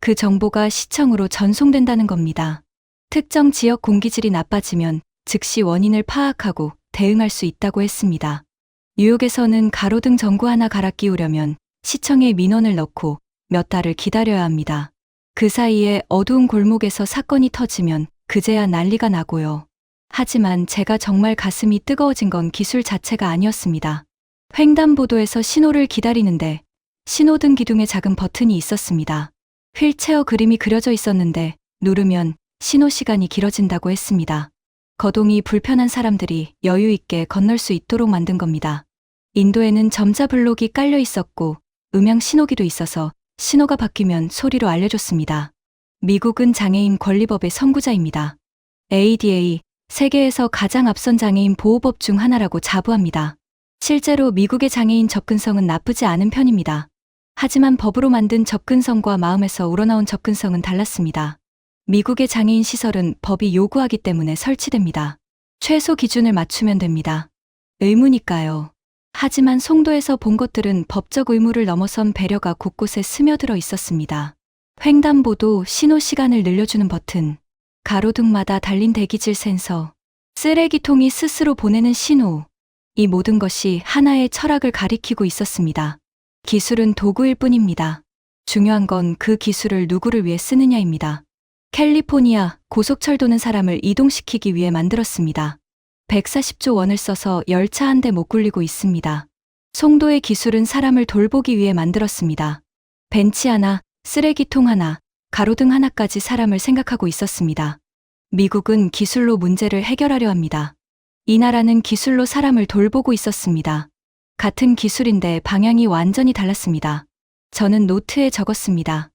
S3: 그 정보가 시청으로 전송된다는 겁니다. 특정 지역 공기질이 나빠지면 즉시 원인을 파악하고 대응할 수 있다고 했습니다. 뉴욕에서는 가로등 전구 하나 갈아 끼우려면 시청에 민원을 넣고 몇 달을 기다려야 합니다. 그 사이에 어두운 골목에서 사건이 터지면 그제야 난리가 나고요. 하지만 제가 정말 가슴이 뜨거워진 건 기술 자체가 아니었습니다. 횡단보도에서 신호를 기다리는데 신호등 기둥에 작은 버튼이 있었습니다. 휠체어 그림이 그려져 있었는데 누르면 신호 시간이 길어진다고 했습니다. 거동이 불편한 사람들이 여유 있게 건널 수 있도록 만든 겁니다. 인도에는 점자 블록이 깔려 있었고 음향 신호기도 있어서 신호가 바뀌면 소리로 알려줬습니다. 미국은 장애인 권리법의 선구자입니다. ADA, 세계에서 가장 앞선 장애인 보호법 중 하나라고 자부합니다. 실제로 미국의 장애인 접근성은 나쁘지 않은 편입니다. 하지만 법으로 만든 접근성과 마음에서 우러나온 접근성은 달랐습니다. 미국의 장애인 시설은 법이 요구하기 때문에 설치됩니다. 최소 기준을 맞추면 됩니다. 의무니까요. 하지만 송도에서 본 것들은 법적 의무를 넘어선 배려가 곳곳에 스며들어 있었습니다. 횡단보도 신호 시간을 늘려주는 버튼, 가로등마다 달린 대기질 센서, 쓰레기통이 스스로 보내는 신호, 이 모든 것이 하나의 철학을 가리키고 있었습니다. 기술은 도구일 뿐입니다. 중요한 건 그 기술을 누구를 위해 쓰느냐입니다. 캘리포니아 고속철도는 사람을 이동시키기 위해 만들었습니다. 140조 원을 써서 열차 한 대 못 굴리고 있습니다. 송도의 기술은 사람을 돌보기 위해 만들었습니다. 벤치 하나, 쓰레기통 하나, 가로등 하나까지 사람을 생각하고 있었습니다. 미국은 기술로 문제를 해결하려 합니다. 이 나라는 기술로 사람을 돌보고 있었습니다. 같은 기술인데 방향이 완전히 달랐습니다. 저는 노트에 적었습니다.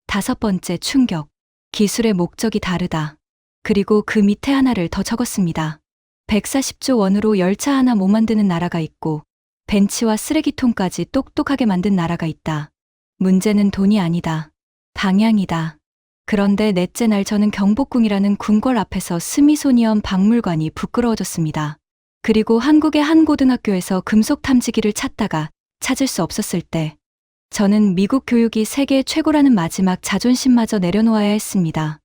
S3: 5번째 충격. 기술의 목적이 다르다. 그리고 그 밑에 하나를 더 적었습니다. 140조 원으로 열차 하나 못 만드는 나라가 있고 벤치와 쓰레기통까지 똑똑하게 만든 나라가 있다. 문제는 돈이 아니다. 방향이다. 그런데 넷째 날 저는 경복궁이라는 궁궐 앞에서 스미소니언 박물관이 부끄러워졌습니다. 그리고 한국의 한 고등학교에서 금속 탐지기를 찾다가 찾을 수 없었을 때 저는 미국 교육이 세계 최고라는 마지막 자존심마저 내려놓아야 했습니다.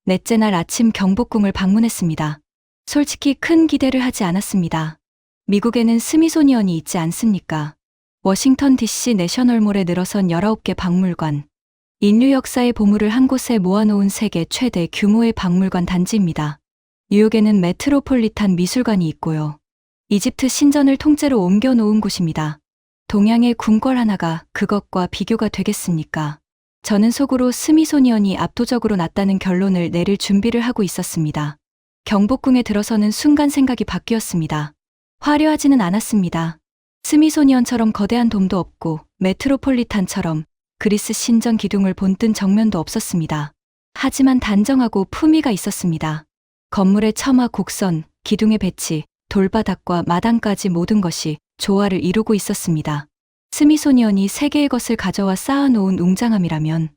S3: 넷째 날 아침 경복궁을 방문했습니다. 솔직히 큰 기대를 하지 않았습니다. 미국에는 스미소니언이 있지 않습니까? 워싱턴 DC 내셔널몰에 늘어선 19개 박물관. 인류 역사의 보물을 한 곳에 모아놓은 세계 최대 규모의 박물관 단지입니다. 뉴욕에는 메트로폴리탄 미술관이 있고요. 이집트 신전을 통째로 옮겨놓은 곳입니다. 동양의 궁궐 하나가 그것과 비교가 되겠습니까? 저는 속으로 스미소니언이 압도적으로 낫다는 결론을 내릴 준비를 하고 있었습니다. 경복궁에 들어서는 순간 생각이 바뀌었습니다. 화려하지는 않았습니다. 스미소니언처럼 거대한 돔도 없고 메트로폴리탄처럼 그리스 신전 기둥을 본뜬 정면도 없었습니다. 하지만 단정하고 품위가 있었습니다. 건물의 처마 곡선, 기둥의 배치, 돌바닥과 마당까지 모든 것이 조화를 이루고 있었습니다. 스미소니언이 세계의 것을 가져와 쌓아놓은 웅장함이라면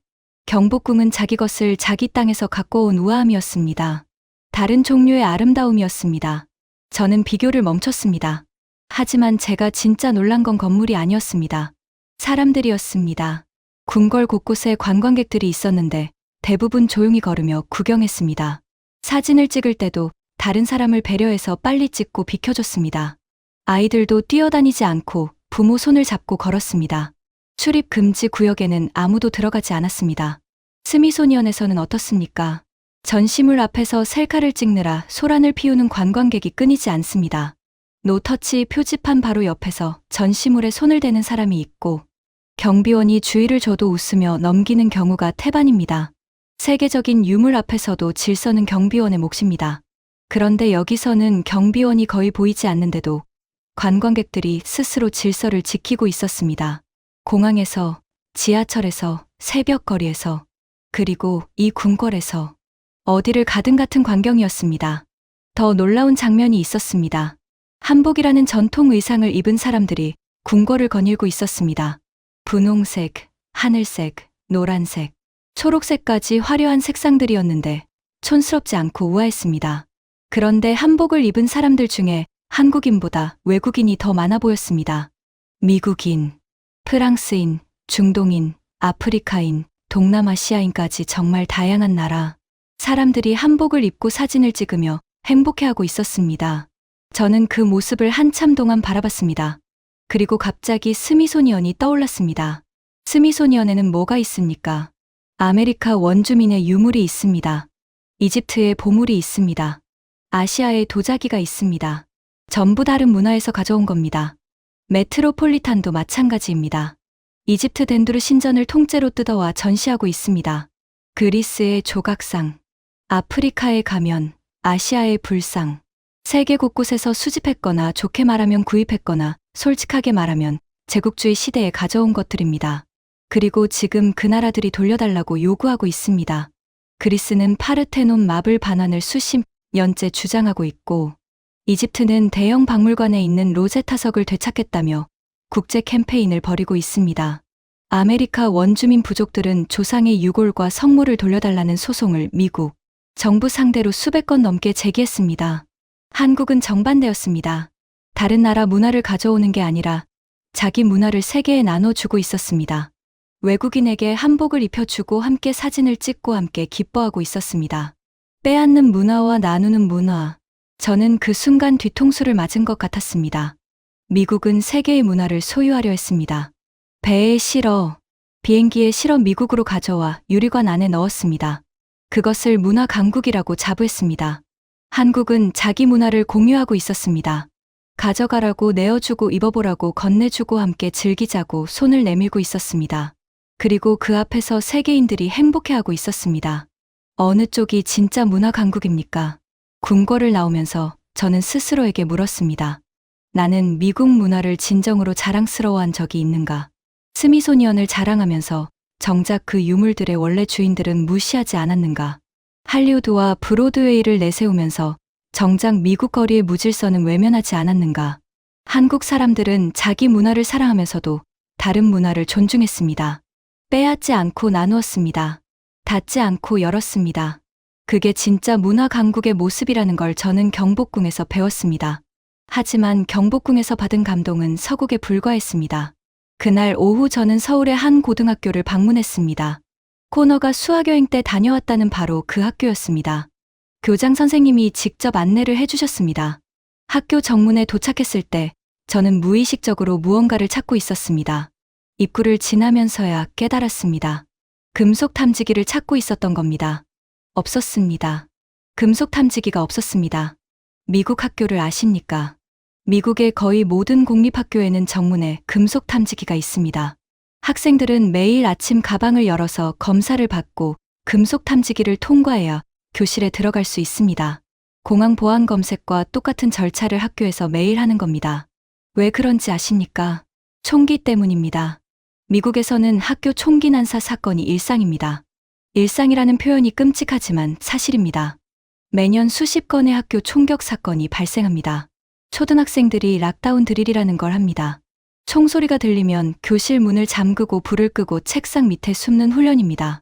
S3: 경복궁은 자기 것을 자기 땅에서 갖고 온 우아함이었습니다. 다른 종류의 아름다움이었습니다. 저는 비교를 멈췄습니다. 하지만 제가 진짜 놀란 건 건물이 아니었습니다. 사람들이었습니다. 궁궐 곳곳에 관광객들이 있었는데 대부분 조용히 걸으며 구경했습니다. 사진을 찍을 때도 다른 사람을 배려해서 빨리 찍고 비켜줬습니다. 아이들도 뛰어다니지 않고 부모 손을 잡고 걸었습니다. 출입 금지 구역에는 아무도 들어가지 않았습니다. 스미소니언에서는 어떻습니까? 전시물 앞에서 셀카를 찍느라 소란을 피우는 관광객이 끊이지 않습니다. 노터치 표지판 바로 옆에서 전시물에 손을 대는 사람이 있고 경비원이 주의를 줘도 웃으며 넘기는 경우가 태반입니다. 세계적인 유물 앞에서도 질서는 경비원의 몫입니다. 그런데 여기서는 경비원이 거의 보이지 않는데도 관광객들이 스스로 질서를 지키고 있었습니다. 공항에서, 지하철에서, 새벽거리에서, 그리고 이 궁궐에서 어디를 가든 같은 광경이었습니다. 더 놀라운 장면이 있었습니다. 한복이라는 전통 의상을 입은 사람들이 궁궐을 거닐고 있었습니다. 분홍색, 하늘색, 노란색, 초록색까지 화려한 색상들이었는데 촌스럽지 않고 우아했습니다. 그런데 한복을 입은 사람들 중에 한국인보다 외국인이 더 많아 보였습니다. 미국인, 프랑스인, 중동인, 아프리카인, 동남아시아인까지 정말 다양한 나라. 사람들이 한복을 입고 사진을 찍으며 행복해하고 있었습니다. 저는 그 모습을 한참 동안 바라봤습니다. 그리고 갑자기 스미소니언이 떠올랐습니다. 스미소니언에는 뭐가 있습니까? 아메리카 원주민의 유물이 있습니다. 이집트의 보물이 있습니다. 아시아의 도자기가 있습니다. 전부 다른 문화에서 가져온 겁니다. 메트로폴리탄도 마찬가지입니다. 이집트 덴두르 신전을 통째로 뜯어와 전시하고 있습니다. 그리스의 조각상, 아프리카의 가면, 아시아의 불상, 세계 곳곳에서 수집했거나 좋게 말하면 구입했거나 솔직하게 말하면 제국주의 시대에 가져온 것들입니다. 그리고 지금 그 나라들이 돌려달라고 요구하고 있습니다. 그리스는 파르테논 마블 반환을 수십 년째 주장하고 있고 이집트는 대형 박물관에 있는 로제타석을 되찾겠다며 국제 캠페인을 벌이고 있습니다. 아메리카 원주민 부족들은 조상의 유골과 성물을 돌려달라는 소송을 미국 정부 상대로 수백 건 넘게 제기했습니다. 한국은 정반대였습니다. 다른 나라 문화를 가져오는 게 아니라 자기 문화를 세계에 나눠주고 있었습니다. 외국인에게 한복을 입혀주고 함께 사진을 찍고 함께 기뻐하고 있었습니다. 빼앗는 문화와 나누는 문화. 저는 그 순간 뒤통수를 맞은 것 같았습니다. 미국은 세계의 문화를 소유하려 했습니다. 배에 실어, 비행기에 실어 미국으로 가져와 유리관 안에 넣었습니다. 그것을 문화 강국이라고 자부했습니다. 한국은 자기 문화를 공유하고 있었습니다. 가져가라고 내어주고 입어보라고 건네주고 함께 즐기자고 손을 내밀고 있었습니다. 그리고 그 앞에서 세계인들이 행복해하고 있었습니다. 어느 쪽이 진짜 문화 강국입니까? 궁궐을 나오면서 저는 스스로에게 물었습니다. 나는 미국 문화를 진정으로 자랑스러워한 적이 있는가? 스미소니언을 자랑하면서 정작 그 유물들의 원래 주인들은 무시하지 않았는가? 할리우드와 브로드웨이를 내세우면서 정작 미국 거리의 무질서는 외면하지 않았는가? 한국 사람들은 자기 문화를 사랑하면서도 다른 문화를 존중했습니다. 빼앗지 않고 나누었습니다. 닫지 않고 열었습니다. 그게 진짜 문화 강국의 모습이라는 걸 저는 경복궁에서 배웠습니다. 하지만 경복궁에서 받은 감동은 서국에 불과했습니다. 그날 오후 저는 서울의 한 고등학교를 방문했습니다. 코너가 수학여행 때 다녀왔다는 바로 그 학교였습니다. 교장 선생님이 직접 안내를 해주셨습니다. 학교 정문에 도착했을 때 저는 무의식적으로 무언가를 찾고 있었습니다. 입구를 지나면서야 깨달았습니다. 금속 탐지기를 찾고 있었던 겁니다. 없었습니다. 금속 탐지기가 없었습니다. 미국 학교를 아십니까? 미국의 거의 모든 공립학교에는 정문에 금속 탐지기가 있습니다. 학생들은 매일 아침 가방을 열어서 검사를 받고 금속 탐지기를 통과해야 교실에 들어갈 수 있습니다. 공항 보안 검색과 똑같은 절차를 학교에서 매일 하는 겁니다. 왜 그런지 아십니까? 총기 때문입니다. 미국에서는 학교 총기 난사 사건이 일상입니다. 일상이라는 표현이 끔찍하지만 사실입니다. 매년 수십 건의 학교 총격 사건이 발생합니다. 초등학생들이 락다운 드릴이라는 걸 합니다. 총소리가 들리면 교실 문을 잠그고 불을 끄고 책상 밑에 숨는 훈련입니다.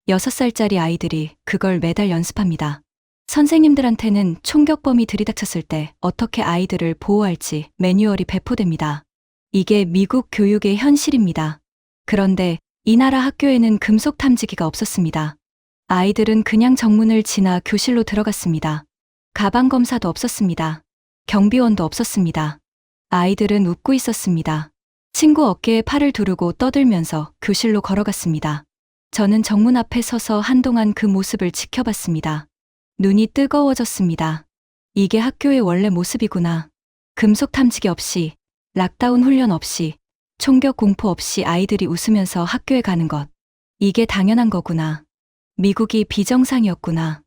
S3: 6살짜리 아이들이 그걸 매달 연습합니다. 선생님들한테는 총격범이 들이닥쳤을 때 어떻게 아이들을 보호할지 매뉴얼이 배포됩니다. 이게 미국 교육의 현실입니다. 그런데 이 나라 학교에는 금속 탐지기가 없었습니다. 아이들은 그냥 정문을 지나 교실로 들어갔습니다. 가방 검사도 없었습니다. 경비원도 없었습니다. 아이들은 웃고 있었습니다. 친구 어깨에 팔을 두르고 떠들면서 교실로 걸어갔습니다. 저는 정문 앞에 서서 한동안 그 모습을 지켜봤습니다. 눈이 뜨거워졌습니다. 이게 학교의 원래 모습이구나. 금속 탐지기 없이, 락다운 훈련 없이, 총격 공포 없이 아이들이 웃으면서 학교에 가는 것. 이게 당연한 거구나. 미국이 비정상이었구나.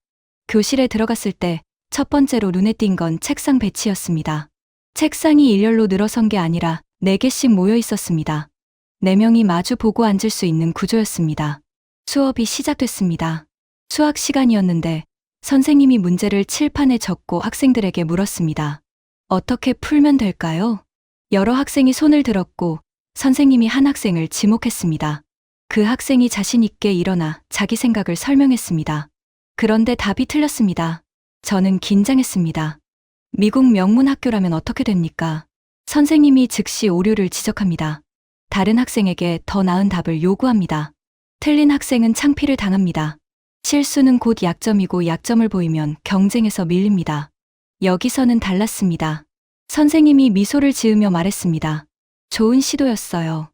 S3: 교실에 들어갔을 때 첫 번째로 눈에 띈 건 책상 배치였습니다. 책상이 일렬로 늘어선 게 아니라 4개씩 모여 있었습니다. 4명이 마주 보고 앉을 수 있는 구조였습니다. 수업이 시작됐습니다. 수학 시간이었는데 선생님이 문제를 칠판에 적고 학생들에게 물었습니다. 어떻게 풀면 될까요? 여러 학생이 손을 들었고 선생님이 한 학생을 지목했습니다. 그 학생이 자신 있게 일어나 자기 생각을 설명했습니다. 그런데 답이 틀렸습니다. 저는 긴장했습니다. 미국 명문 학교라면 어떻게 됩니까? 선생님이 즉시 오류를 지적합니다. 다른 학생에게 더 나은 답을 요구합니다. 틀린 학생은 창피를 당합니다. 실수는 곧 약점이고 약점을 보이면 경쟁에서 밀립니다. 여기서는 달랐습니다. 선생님이 미소를 지으며 말했습니다. 좋은 시도였어요.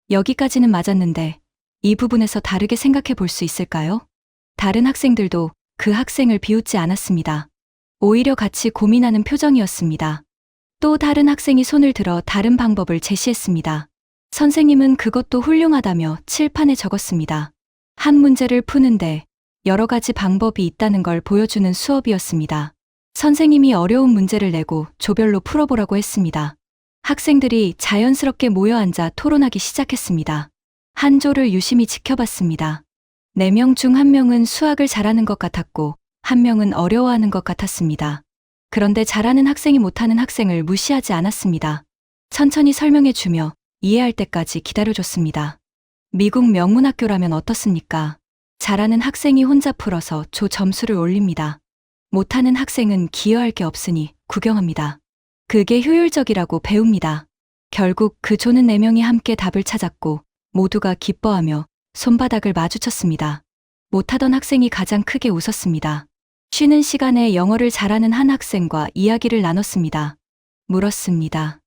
S3: 여기까지는 맞았는데 이 부분에서 다르게 생각해 볼 수 있을까요? 다른 학생들도 그 학생을 비웃지 않았습니다. 오히려 같이 고민하는 표정이었습니다. 또 다른 학생이 손을 들어 다른 방법을 제시했습니다. 선생님은 그것도 훌륭하다며 칠판에 적었습니다. 한 문제를 푸는데 여러 가지 방법이 있다는 걸 보여주는 수업이었습니다. 선생님이 어려운 문제를 내고 조별로 풀어보라고 했습니다. 학생들이 자연스럽게 모여 앉아 토론하기 시작했습니다. 한 조를 유심히 지켜봤습니다. 4명 중 1명은 수학을 잘하는 것 같았고 1명은 어려워하는 것 같았습니다. 그런데 잘하는 학생이 못하는 학생을 무시하지 않았습니다. 천천히 설명해주며 이해할 때까지 기다려줬습니다. 미국 명문학교라면 어떻습니까? 잘하는 학생이 혼자 풀어서 조 점수를 올립니다. 못하는 학생은 기여할 게 없으니 구경합니다. 그게 효율적이라고 배웁니다. 결국 그 조는 4명이 함께 답을 찾았고 모두가 기뻐하며 손바닥을 마주쳤습니다. 못하던 학생이 가장 크게 웃었습니다. 쉬는 시간에 영어를 잘하는 한 학생과 이야기를 나눴습니다. 물었습니다.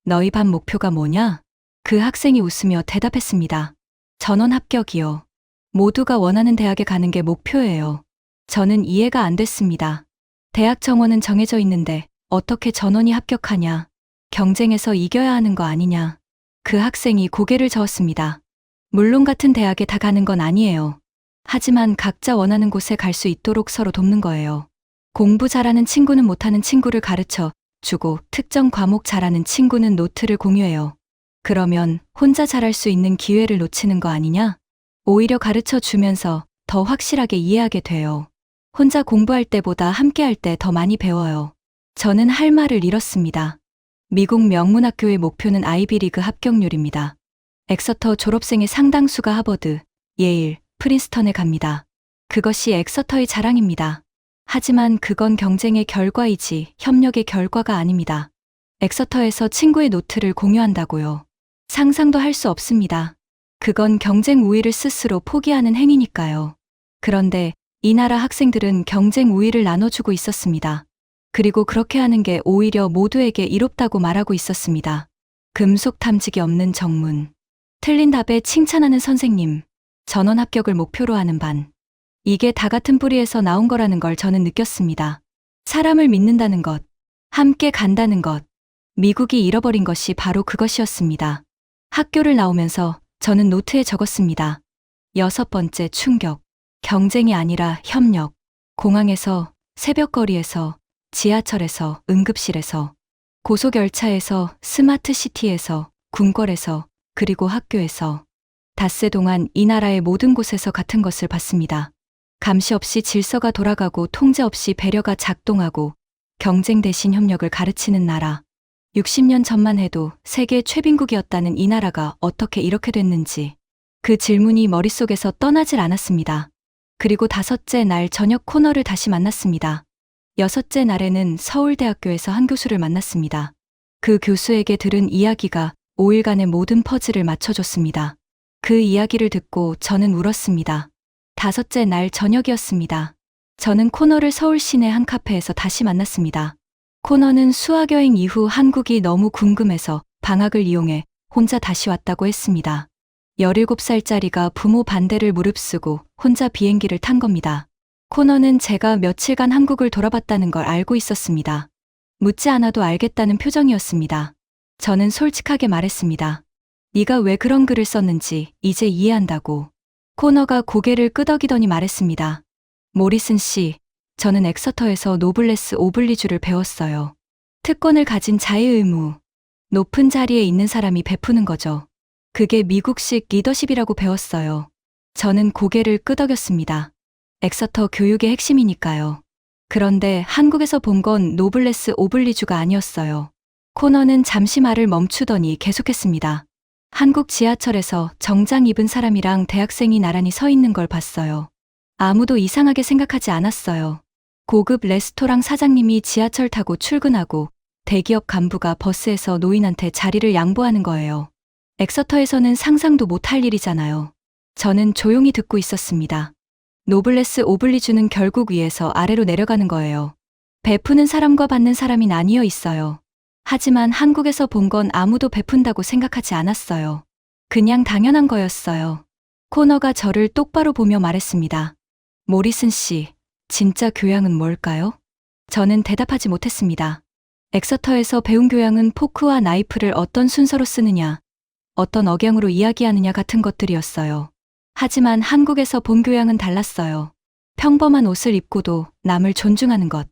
S3: 너희 반 목표가 뭐냐? 그 학생이 웃으며 대답했습니다. 전원 합격이요. 모두가 원하는 대학에 가는 게 목표예요. 저는 이해가 안 됐습니다. 대학 정원은 정해져 있는데 어떻게 전원이 합격하냐? 경쟁에서 이겨야 하는 거 아니냐? 그 학생이 고개를 저었습니다. 물론 같은 대학에 다 가는 건 아니에요. 하지만 각자 원하는 곳에 갈 수 있도록 서로 돕는 거예요. 공부 잘하는 친구는 못하는 친구를 가르쳐 주고 특정 과목 잘하는 친구는 노트를 공유해요. 그러면 혼자 잘할 수 있는 기회를 놓치는 거 아니냐? 오히려 가르쳐 주면서 더 확실하게 이해하게 돼요. 혼자 공부할 때보다 함께 할 때 더 많이 배워요. 저는 할 말을 잃었습니다. 미국 명문학교의 목표는 아이비리그 합격률입니다. 엑서터 졸업생의 상당수가 하버드, 예일, 프린스턴에 갑니다. 그것이 엑서터의 자랑입니다. 하지만 그건 경쟁의 결과이지 협력의 결과가 아닙니다. 엑서터에서 친구의 노트를 공유한다고요. 상상도 할 수 없습니다. 그건 경쟁 우위를 스스로 포기하는 행위니까요. 그런데 이 나라 학생들은 경쟁 우위를 나눠주고 있었습니다. 그리고 그렇게 하는 게 오히려 모두에게 이롭다고 말하고 있었습니다. 금속 탐지기 없는 정문. 틀린 답에 칭찬하는 선생님. 전원 합격을 목표로 하는 반. 이게 다 같은 뿌리에서 나온 거라는 걸 저는 느꼈습니다. 사람을 믿는다는 것. 함께 간다는 것. 미국이 잃어버린 것이 바로 그것이었습니다. 학교를 나오면서 저는 노트에 적었습니다. 6번째 충격. 경쟁이 아니라 협력. 공항에서, 새벽거리에서, 지하철에서, 응급실에서, 고속열차에서, 스마트시티에서, 궁궐에서, 그리고 학교에서. 닷새 동안 이 나라의 모든 곳에서 같은 것을 봤습니다. 감시 없이 질서가 돌아가고 통제 없이 배려가 작동하고 경쟁 대신 협력을 가르치는 나라. 60년 전만 해도 세계 최빈국이었다는 이 나라가 어떻게 이렇게 됐는지 그 질문이 머릿속에서 떠나질 않았습니다. 그리고 5째 날 저녁 코너를 다시 만났습니다. 6째 날에는 서울대학교에서 한 교수를 만났습니다. 그 교수에게 들은 이야기가 5일간의 모든 퍼즐을 맞춰줬습니다. 그 이야기를 듣고 저는 울었습니다. 5째 날 저녁이었습니다. 저는 코너를 서울 시내 한 카페에서 다시 만났습니다. 코너는 수학여행 이후 한국이 너무 궁금해서 방학을 이용해 혼자 다시 왔다고 했습니다. 17살짜리가 부모 반대를 무릅쓰고 혼자 비행기를 탄 겁니다. 코너는 제가 며칠간 한국을 돌아봤다는 걸 알고 있었습니다. 묻지 않아도 알겠다는 표정이었습니다. 저는 솔직하게 말했습니다. 네가 왜 그런 글을 썼는지 이제 이해한다고. 코너가 고개를 끄덕이더니 말했습니다. 모리슨 씨, 저는 엑서터에서 노블레스 오블리주를 배웠어요. 특권을 가진 자의 의무. 높은 자리에 있는 사람이 베푸는 거죠. 그게 미국식 리더십이라고 배웠어요. 저는 고개를 끄덕였습니다. 엑서터 교육의 핵심이니까요. 그런데 한국에서 본 건 노블레스 오블리주가 아니었어요. 코너는 잠시 말을 멈추더니 계속했습니다. 한국 지하철에서 정장 입은 사람이랑 대학생이 나란히 서 있는 걸 봤어요. 아무도 이상하게 생각하지 않았어요. 고급 레스토랑 사장님이 지하철 타고 출근하고 대기업 간부가 버스에서 노인한테 자리를 양보하는 거예요. 엑서터에서는 상상도 못할 일이잖아요. 저는 조용히 듣고 있었습니다. 노블레스 오블리주는 결국 위에서 아래로 내려가는 거예요. 베푸는 사람과 받는 사람이 나뉘어 있어요. 하지만 한국에서 본 건 아무도 베푼다고 생각하지 않았어요. 그냥 당연한 거였어요. 코너가 저를 똑바로 보며 말했습니다. 모리슨 씨, 진짜 교양은 뭘까요? 저는 대답하지 못했습니다. 엑서터에서 배운 교양은 포크와 나이프를 어떤 순서로 쓰느냐, 어떤 억양으로 이야기하느냐 같은 것들이었어요. 하지만 한국에서 본 교양은 달랐어요. 평범한 옷을 입고도 남을 존중하는 것,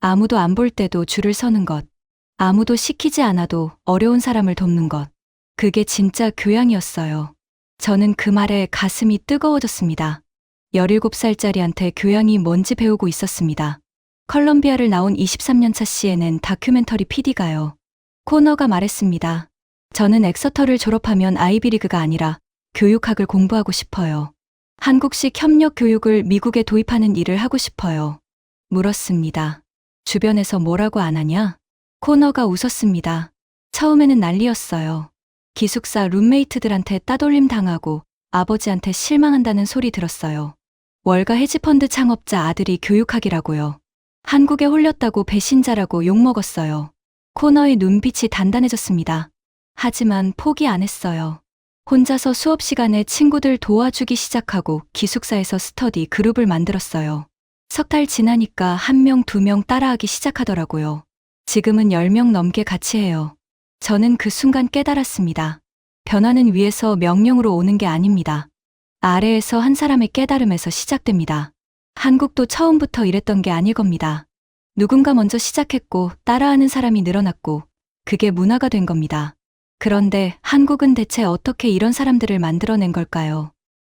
S3: 아무도 안 볼 때도 줄을 서는 것, 아무도 시키지 않아도 어려운 사람을 돕는 것, 그게 진짜 교양이었어요. 저는 그 말에 가슴이 뜨거워졌습니다. 17살짜리한테 교양이 뭔지 배우고 있었습니다. 컬럼비아를 나온 23년차 CNN 다큐멘터리 PD가요. 코너가 말했습니다. 저는 엑서터를 졸업하면 아이비리그가 아니라 교육학을 공부하고 싶어요. 한국식 협력 교육을 미국에 도입하는 일을 하고 싶어요. 물었습니다. 주변에서 뭐라고 안 하냐? 코너가 웃었습니다. 처음에는 난리였어요. 기숙사 룸메이트들한테 따돌림 당하고 아버지한테 실망한다는 소리 들었어요. 월가 헤지펀드 창업자 아들이 교육학이라고요. 한국에 홀렸다고 배신자라고 욕먹었어요. 코너의 눈빛이 단단해졌습니다. 하지만 포기 안 했어요. 혼자서 수업 시간에 친구들 도와주기 시작하고 기숙사에서 스터디 그룹을 만들었어요. 석 달 지나니까 1명, 2명 따라하기 시작하더라고요. 지금은 10명 넘게 같이 해요. 저는 그 순간 깨달았습니다. 변화는 위에서 명령으로 오는 게 아닙니다. 아래에서 한 사람의 깨달음에서 시작됩니다. 한국도 처음부터 이랬던 게 아닐 겁니다. 누군가 먼저 시작했고 따라하는 사람이 늘어났고 그게 문화가 된 겁니다. 그런데 한국은 대체 어떻게 이런 사람들을 만들어낸 걸까요?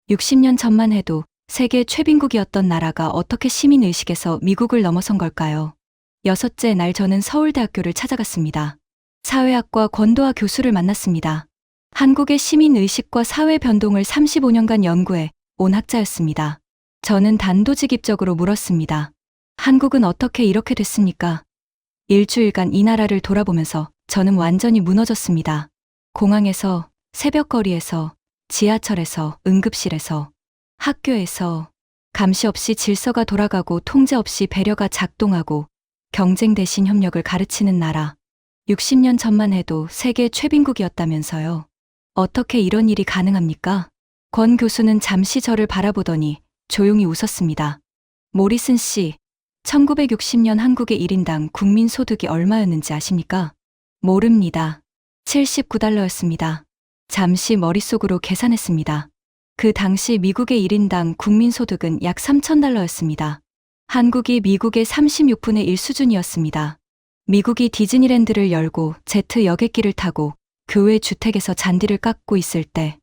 S3: 60년 전만 해도 세계 최빈국이었던 나라가 어떻게 시민의식에서 미국을 넘어선 걸까요? 6째 날 저는 서울대학교를 찾아갔습니다. 사회학과 권도하 교수를 만났습니다. 한국의 시민의식과 사회 변동을 35년간 연구해 온 학자였습니다. 저는 단도직입적으로 물었습니다. 한국은 어떻게 이렇게 됐습니까? 일주일간 이 나라를 돌아보면서 저는 완전히 무너졌습니다. 공항에서, 새벽거리에서, 지하철에서, 응급실에서, 학교에서, 감시 없이 질서가 돌아가고 통제 없이 배려가 작동하고 경쟁 대신 협력을 가르치는 나라. 60년 전만 해도 세계 최빈국이었다면서요. 어떻게 이런 일이 가능합니까? 권 교수는 잠시 저를 바라보더니 조용히 웃었습니다. 모리슨 씨, 1960년 한국의 1인당 국민소득이 얼마였는지 아십니까? 모릅니다. 79달러였습니다. 잠시 머릿속으로 계산했습니다. 그 당시 미국의 1인당 국민소득은 약 3,000달러였습니다. 한국이 미국의 36분의 1 수준이었습니다. 미국이 디즈니랜드를 열고 제트 여객기를 타고 교회 주택에서 잔디를 깎고 있을 때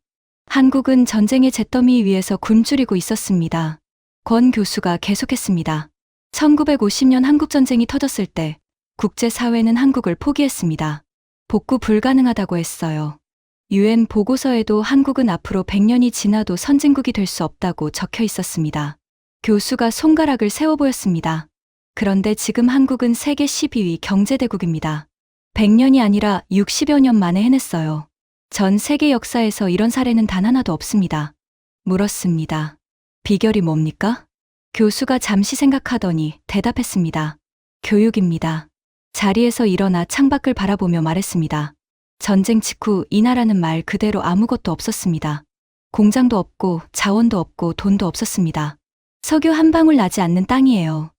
S3: 한국은 전쟁의 잿더미 위에서 굶주리고 있었습니다. 권 교수가 계속했습니다. 1950년 한국전쟁이 터졌을 때 국제사회는 한국을 포기했습니다. 복구 불가능하다고 했어요. UN 보고서에도 한국은 앞으로 100년이 지나도 선진국이 될 수 없다고 적혀 있었습니다. 교수가 손가락을 세워 보였습니다. 그런데 지금 한국은 세계 12위 경제대국입니다. 100년이 아니라 60여 년 만에 해냈어요. 전 세계 역사에서 이런 사례는 단 하나도 없습니다. 물었습니다. 비결이 뭡니까? 교수가 잠시 생각하더니 대답했습니다. 교육입니다. 자리에서 일어나 창밖을 바라보며 말했습니다. 전쟁 직후 이 나라는 말 그대로 아무것도 없었습니다. 공장도 없고 자원도 없고 돈도 없었습니다. 석유 한 방울 나지 않는 땅이에요.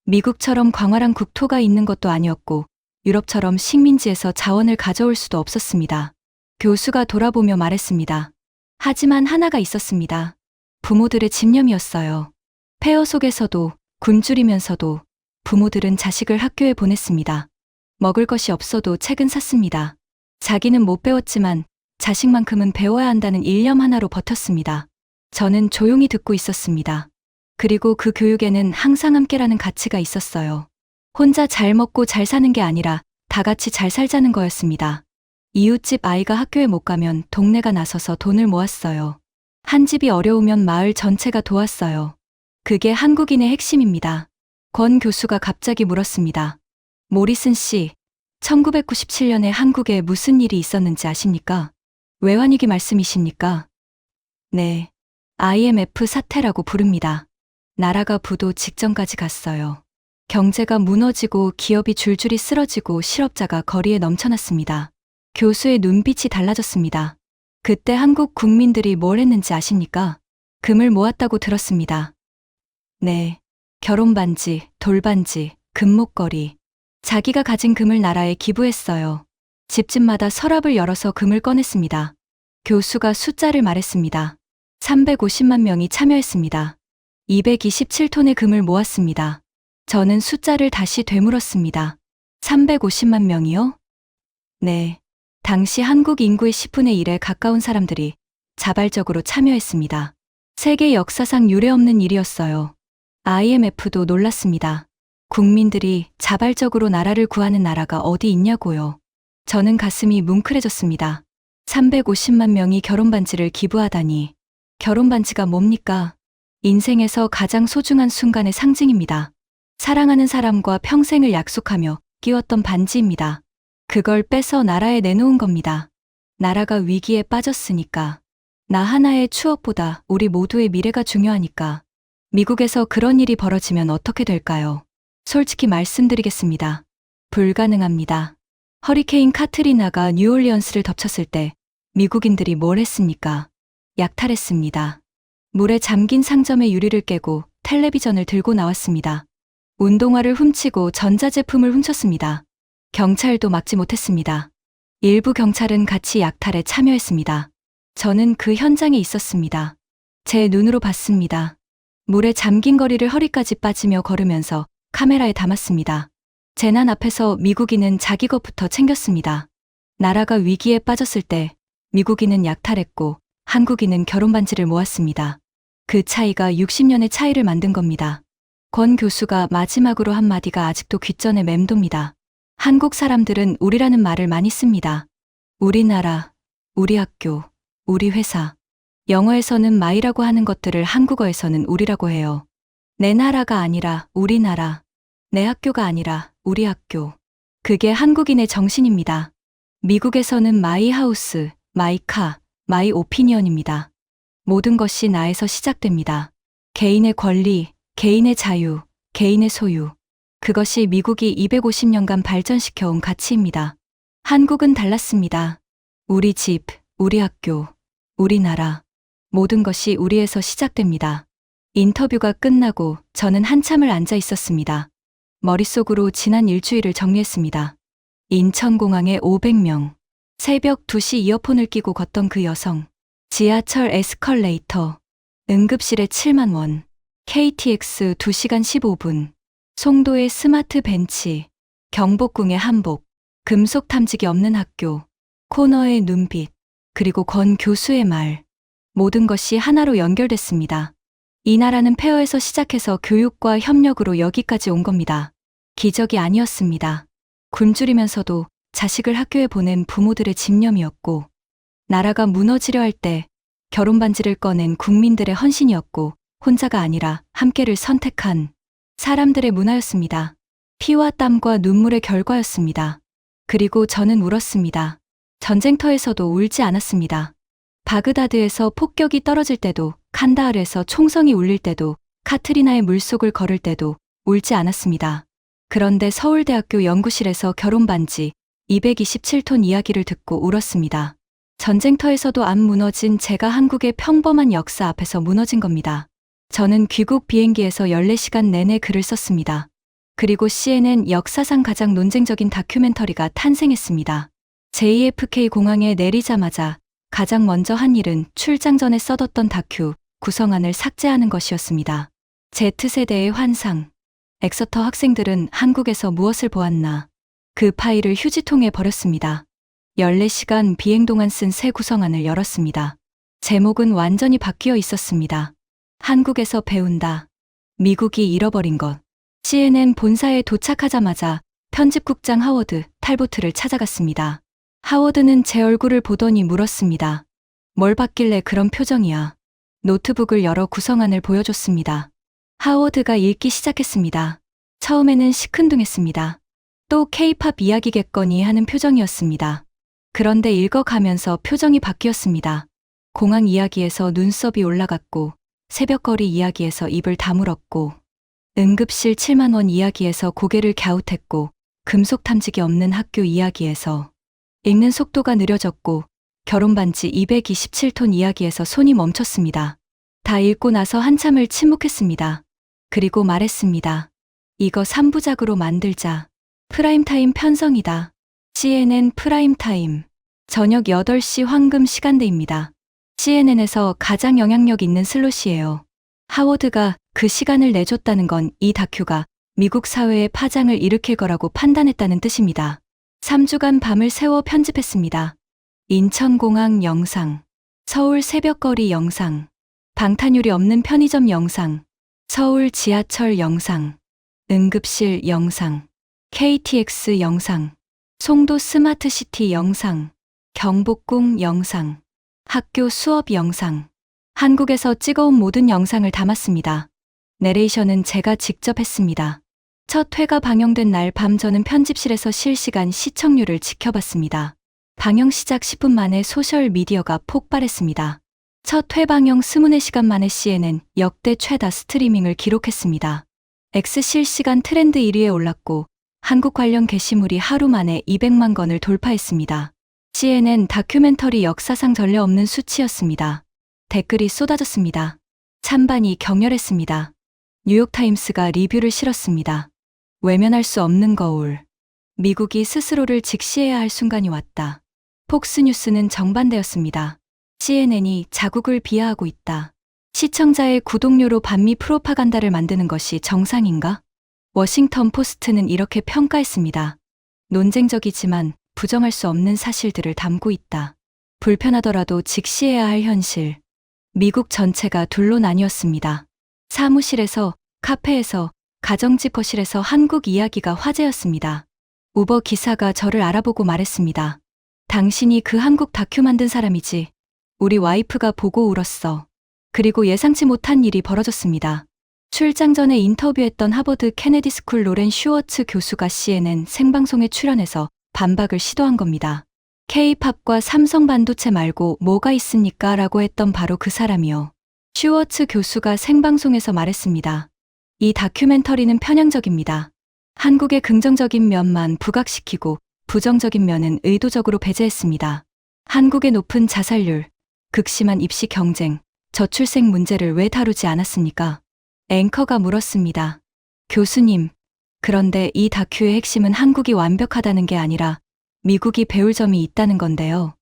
S3: 미국처럼 광활한 국토가 있는 것도 아니었고 유럽처럼 식민지에서 자원을 가져올 수도 없었습니다. 교수가 돌아보며 말했습니다. 하지만 하나가 있었습니다. 부모들의 집념이었어요. 폐허 속에서도 굶주리면서도 부모들은 자식을 학교에 보냈습니다. 먹을 것이 없어도 책은 샀습니다. 자기는 못 배웠지만 자식만큼은 배워야 한다는 일념 하나로 버텼습니다. 저는 조용히 듣고 있었습니다. 그리고 그 교육에는 항상 함께라는 가치가 있었어요. 혼자 잘 먹고 잘 사는 게 아니라 다 같이 잘 살자는 거였습니다. 이웃집 아이가 학교에 못 가면 동네가 나서서 돈을 모았어요. 한 집이 어려우면 마을 전체가 도왔어요. 그게 한국인의 핵심입니다. 권 교수가 갑자기 물었습니다. 모리슨 씨, 1997년에 한국에 무슨 일이 있었는지 아십니까? 외환위기 말씀이십니까? 네. IMF 사태라고 부릅니다. 나라가 부도 직전까지 갔어요. 경제가 무너지고 기업이 줄줄이 쓰러지고 실업자가 거리에 넘쳐났습니다. 교수의 눈빛이 달라졌습니다. 그때 한국 국민들이 뭘 했는지 아십니까? 금을 모았다고 들었습니다. 네. 결혼반지, 돌반지, 금목걸이. 자기가 가진 금을 나라에 기부했어요. 집집마다 서랍을 열어서 금을 꺼냈습니다. 교수가 숫자를 말했습니다. 350만 명이 참여했습니다. 227톤의 금을 모았습니다. 저는 숫자를 다시 되물었습니다. 350만 명이요? 네. 당시 한국 인구의 10분의 1에 가까운 사람들이 자발적으로 참여했습니다. 세계 역사상 유례없는 일이었어요. IMF도 놀랐습니다. 국민들이 자발적으로 나라를 구하는 나라가 어디 있냐고요. 저는 가슴이 뭉클해졌습니다. 350만 명이 결혼반지를 기부하다니. 결혼반지가 뭡니까? 인생에서 가장 소중한 순간의 상징입니다. 사랑하는 사람과 평생을 약속하며 끼웠던 반지입니다. 그걸 빼서 나라에 내놓은 겁니다. 나라가 위기에 빠졌으니까. 나 하나의 추억보다 우리 모두의 미래가 중요하니까. 미국에서 그런 일이 벌어지면 어떻게 될까요? 솔직히 말씀드리겠습니다. 불가능합니다. 허리케인 카트리나가 뉴올리언스를 덮쳤을 때 미국인들이 뭘 했습니까? 약탈했습니다. 물에 잠긴 상점의 유리를 깨고 텔레비전을 들고 나왔습니다. 운동화를 훔치고 전자제품을 훔쳤습니다. 경찰도 막지 못했습니다. 일부 경찰은 같이 약탈에 참여했습니다. 저는 그 현장에 있었습니다. 제 눈으로 봤습니다. 물에 잠긴 거리를 허리까지 빠지며 걸으면서 카메라에 담았습니다. 재난 앞에서 미국인은 자기 것부터 챙겼습니다. 나라가 위기에 빠졌을 때 미국인은 약탈했고 한국인은 결혼반지를 모았습니다. 그 차이가 60년의 차이를 만든 겁니다. 권 교수가 마지막으로 한 마디가 아직도 귓전에 맴돕니다. 한국 사람들은 우리라는 말을 많이 씁니다. 우리나라, 우리 학교, 우리 회사. 영어에서는 마이라고 하는 것들을 한국어에서는 우리라고 해요. 내 나라가 아니라 우리나라. 내 학교가 아니라 우리 학교. 그게 한국인의 정신입니다. 미국에서는 마이 하우스, 마이 카, 마이 오피니언입니다. 모든 것이 나에서 시작됩니다. 개인의 권리, 개인의 자유, 개인의 소유. 그것이 미국이 250년간 발전시켜온 가치입니다. 한국은 달랐습니다. 우리 집, 우리 학교, 우리나라. 모든 것이 우리에서 시작됩니다. 인터뷰가 끝나고 저는 한참을 앉아 있었습니다. 머릿속으로 지난 일주일을 정리했습니다. 인천공항에 500명. 새벽 2시 이어폰을 끼고 걷던 그 여성. 지하철 에스컬레이터. 응급실에 7만 원. KTX 2시간 15분. 송도의 스마트 벤치. 경복궁의 한복. 금속 탐지기 없는 학교. 코너의 눈빛. 그리고 권 교수의 말. 모든 것이 하나로 연결됐습니다. 이 나라는 폐허에서 시작해서 교육과 협력으로 여기까지 온 겁니다. 기적이 아니었습니다. 굶주리면서도 자식을 학교에 보낸 부모들의 집념이었고, 나라가 무너지려 할 때 결혼반지를 꺼낸 국민들의 헌신이었고, 혼자가 아니라 함께를 선택한 사람들의 문화였습니다. 피와 땀과 눈물의 결과였습니다. 그리고 저는 울었습니다. 전쟁터에서도 울지 않았습니다. 바그다드에서 폭격이 떨어질 때도, 칸다할에서 총성이 울릴 때도, 카트리나의 물속을 걸을 때도 울지 않았습니다. 그런데 서울대학교 연구실에서 결혼반지, 227톤 이야기를 듣고 울었습니다. 전쟁터에서도 안 무너진 제가 한국의 평범한 역사 앞에서 무너진 겁니다. 저는 귀국 비행기에서 14시간 내내 글을 썼습니다. 그리고 CNN 역사상 가장 논쟁적인 다큐멘터리가 탄생했습니다. JFK 공항에 내리자마자 가장 먼저 한 일은 출장 전에 써뒀던 다큐 구성안을 삭제하는 것이었습니다. Z세대의 환상. 엑서터 학생들은 한국에서 무엇을 보았나. 그 파일을 휴지통에 버렸습니다. 14시간 비행 동안 쓴 새 구성안을 열었습니다. 제목은 완전히 바뀌어 있었습니다. 한국에서 배운다. 미국이 잃어버린 것. CNN 본사에 도착하자마자 편집국장 하워드 탈보트를 찾아갔습니다. 하워드는 제 얼굴을 보더니 물었습니다. 뭘 봤길래 그런 표정이야. 노트북을 열어 구성안을 보여줬습니다. 하워드가 읽기 시작했습니다. 처음에는 시큰둥했습니다. 또 K-팝 이야기겠거니 하는 표정이었습니다. 그런데 읽어가면서 표정이 바뀌었습니다. 공항 이야기에서 눈썹이 올라갔고, 새벽거리 이야기에서 입을 다물었고, 응급실 7만 원 이야기에서 고개를 갸웃했고, 금속 탐지기 없는 학교 이야기에서 읽는 속도가 느려졌고, 결혼반지 227톤 이야기에서 손이 멈췄습니다. 다 읽고 나서 한참을 침묵했습니다. 그리고 말했습니다. 이거 3부작으로 만들자. 프라임타임 편성이다. CNN 프라임타임. 저녁 8시 황금 시간대입니다. CNN에서 가장 영향력 있는 슬롯이에요. 하워드가 그 시간을 내줬다는 건 이 다큐가 미국 사회에 파장을 일으킬 거라고 판단했다는 뜻입니다. 3주간 밤을 새워 편집했습니다. 인천공항 영상, 서울 새벽거리 영상, 방탄유리 없는 편의점 영상, 서울 지하철 영상, 응급실 영상, KTX 영상, 송도 스마트시티 영상, 경복궁 영상, 학교 수업 영상, 한국에서 찍어온 모든 영상을 담았습니다. 내레이션은 제가 직접 했습니다. 첫 회가 방영된 날 밤 저는 편집실에서 실시간 시청률을 지켜봤습니다. 방영 시작 10분 만에 소셜미디어가 폭발했습니다. 첫 회 방영 24시간 만에 CNN 역대 최다 스트리밍을 기록했습니다. X 실시간 트렌드 1위에 올랐고 한국 관련 게시물이 하루 만에 200만 건을 돌파했습니다. CNN 다큐멘터리 역사상 전례 없는 수치였습니다. 댓글이 쏟아졌습니다. 찬반이 격렬했습니다. 뉴욕타임스가 리뷰를 실었습니다. 외면할 수 없는 거울. 미국이 스스로를 직시해야 할 순간이 왔다. 폭스뉴스는 정반대였습니다. CNN이 자국을 비하하고 있다. 시청자의 구독료로 반미 프로파간다를 만드는 것이 정상인가? 워싱턴 포스트는 이렇게 평가했습니다. 논쟁적이지만 부정할 수 없는 사실들을 담고 있다. 불편하더라도 직시해야 할 현실. 미국 전체가 둘로 나뉘었습니다. 사무실에서, 카페에서, 가정집 거실에서 한국 이야기가 화제였습니다. 우버 기사가 저를 알아보고 말했습니다. 당신이 그 한국 다큐 만든 사람이지. 우리 와이프가 보고 울었어. 그리고 예상치 못한 일이 벌어졌습니다. 출장 전에 인터뷰했던 하버드 케네디 스쿨 로렌 슈워츠 교수가 CNN 생방송에 출연해서 반박을 시도한 겁니다. K-팝과 삼성 반도체 말고 뭐가 있습니까? 라고 했던 바로 그 사람이요. 슈워츠 교수가 생방송에서 말했습니다. 이 다큐멘터리는 편향적입니다. 한국의 긍정적인 면만 부각시키고 부정적인 면은 의도적으로 배제했습니다. 한국의 높은 자살률, 극심한 입시 경쟁, 저출생 문제를 왜 다루지 않았습니까? 앵커가 물었습니다. 교수님, 그런데 이 다큐의 핵심은 한국이 완벽하다는 게 아니라 미국이 배울 점이 있다는 건데요.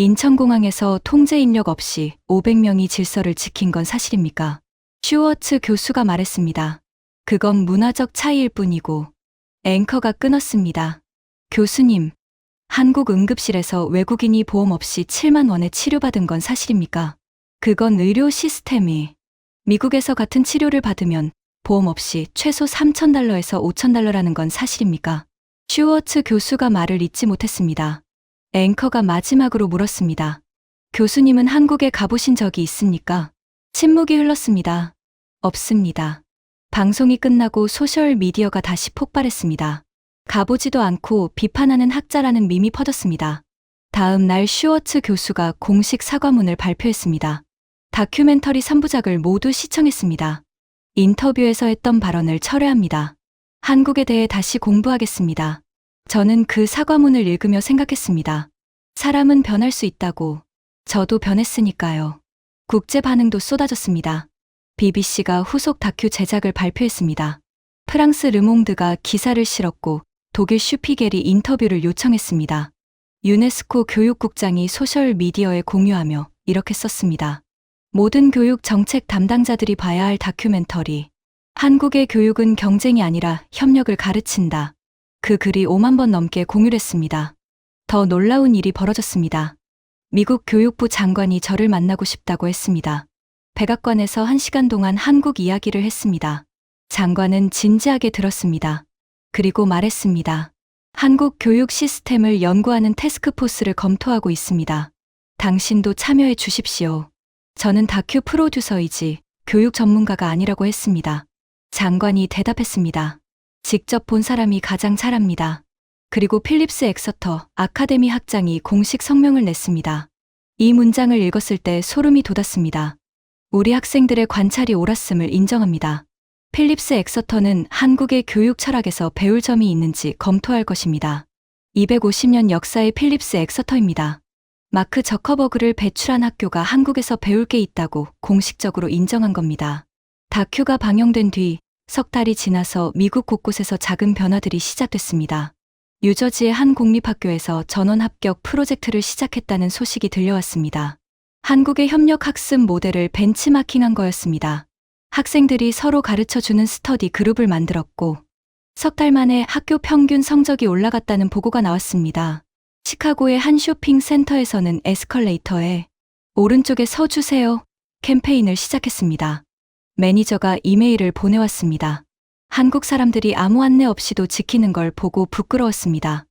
S3: 인천공항에서 통제 인력 없이 500명이 질서를 지킨 건 사실입니까? 슈워츠 교수가 말했습니다. 그건 문화적 차이일 뿐이고. 앵커가 끊었습니다. 교수님, 한국 응급실에서 외국인이 보험 없이 7만 원에 치료받은 건 사실입니까? 그건 의료 시스템이 미국에서 같은 치료를 받으면 보험 없이 최소 3,000달러에서 5,000달러라는 건 사실입니까? 슈워츠 교수가 말을 잇지 못했습니다. 앵커가 마지막으로 물었습니다. 교수님은 한국에 가보신 적이 있습니까? 침묵이 흘렀습니다. 없습니다. 방송이 끝나고 소셜미디어가 다시 폭발했습니다. 가보지도 않고 비판하는 학자라는 밈이 퍼졌습니다. 다음 날 슈워츠 교수가 공식 사과문을 발표했습니다. 다큐멘터리 3부작을 모두 시청했습니다. 인터뷰에서 했던 발언을 철회합니다. 한국에 대해 다시 공부하겠습니다. 저는 그 사과문을 읽으며 생각했습니다. 사람은 변할 수 있다고. 저도 변했으니까요. 국제 반응도 쏟아졌습니다. BBC가 후속 다큐 제작을 발표했습니다. 프랑스 르몽드가 기사를 실었고 독일 슈피겔이 인터뷰를 요청했습니다. 유네스코 교육국장이 소셜미디어에 공유하며 이렇게 썼습니다. 모든 교육 정책 담당자들이 봐야 할 다큐멘터리. 한국의 교육은 경쟁이 아니라 협력을 가르친다. 그 글이 5만 번 넘게 공유를 했습니다. 더 놀라운 일이 벌어졌습니다. 미국 교육부 장관이 저를 만나고 싶다고 했습니다. 백악관에서 1시간 동안 한국 이야기를 했습니다. 장관은 진지하게 들었습니다. 그리고 말했습니다. 한국 교육 시스템을 연구하는 태스크포스를 검토하고 있습니다. 당신도 참여해 주십시오. 저는 다큐 프로듀서이지 교육 전문가가 아니라고 했습니다. 장관이 대답했습니다. 직접 본 사람이 가장 잘합니다. 그리고 필립스 엑서터 아카데미 학장이 공식 성명을 냈습니다. 이 문장을 읽었을 때 소름이 돋았습니다. 우리 학생들의 관찰이 옳았음을 인정합니다. 필립스 엑서터는 한국의 교육 철학에서 배울 점이 있는지 검토할 것입니다. 250년 역사의 필립스 엑서터입니다. 마크 저커버그를 배출한 학교가 한국에서 배울 게 있다고 공식적으로 인정한 겁니다. 다큐가 방영된 뒤 석 달이 지나서 미국 곳곳에서 작은 변화들이 시작됐습니다. 뉴저지의 한 공립학교에서 전원 합격 프로젝트를 시작했다는 소식이 들려왔습니다. 한국의 협력 학습 모델을 벤치마킹한 거였습니다. 학생들이 서로 가르쳐주는 스터디 그룹을 만들었고 석 달 만에 학교 평균 성적이 올라갔다는 보고가 나왔습니다. 시카고의 한 쇼핑 센터에서는 에스컬레이터에 오른쪽에 서 주세요 캠페인을 시작했습니다. 매니저가 이메일을 보내왔습니다. 한국 사람들이 아무 안내 없이도 지키는 걸 보고 부끄러웠습니다.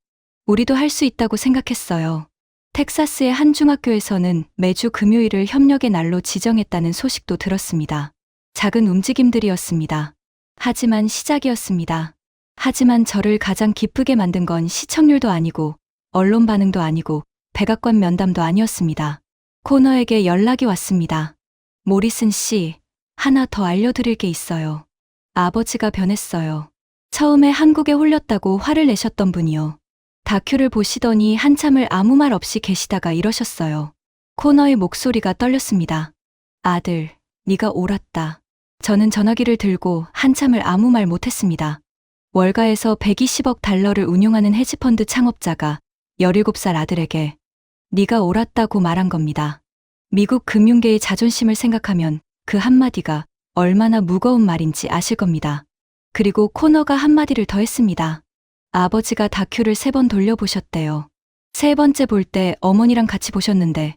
S3: 우리도 할 수 있다고 생각했어요. 텍사스의 한 중학교에서는 매주 금요일을 협력의 날로 지정했다는 소식도 들었습니다. 작은 움직임들이었습니다. 하지만 시작이었습니다. 하지만 저를 가장 기쁘게 만든 건 시청률도 아니고 언론 반응도 아니고 백악관 면담도 아니었습니다. 코너에게 연락이 왔습니다. 모리슨 씨, 하나 더 알려드릴 게 있어요. 아버지가 변했어요. 처음에 한국에 홀렸다고 화를 내셨던 분이요. 다큐를 보시더니 한참을 아무 말 없이 계시다가 이러셨어요. 코너의 목소리가 떨렸습니다. 아들, 네가 옳았다. 저는 전화기를 들고 한참을 아무 말 못했습니다. 월가에서 120억 달러를 운용하는 헤지펀드 창업자가 17살 아들에게 네가 옳았다고 말한 겁니다. 미국 금융계의 자존심을 생각하면 그 한마디가 얼마나 무거운 말인지 아실 겁니다. 그리고 코너가 한마디를 더 했습니다. 아버지가 다큐를 3번 돌려보셨대요. 세 번째 볼 때 어머니랑 같이 보셨는데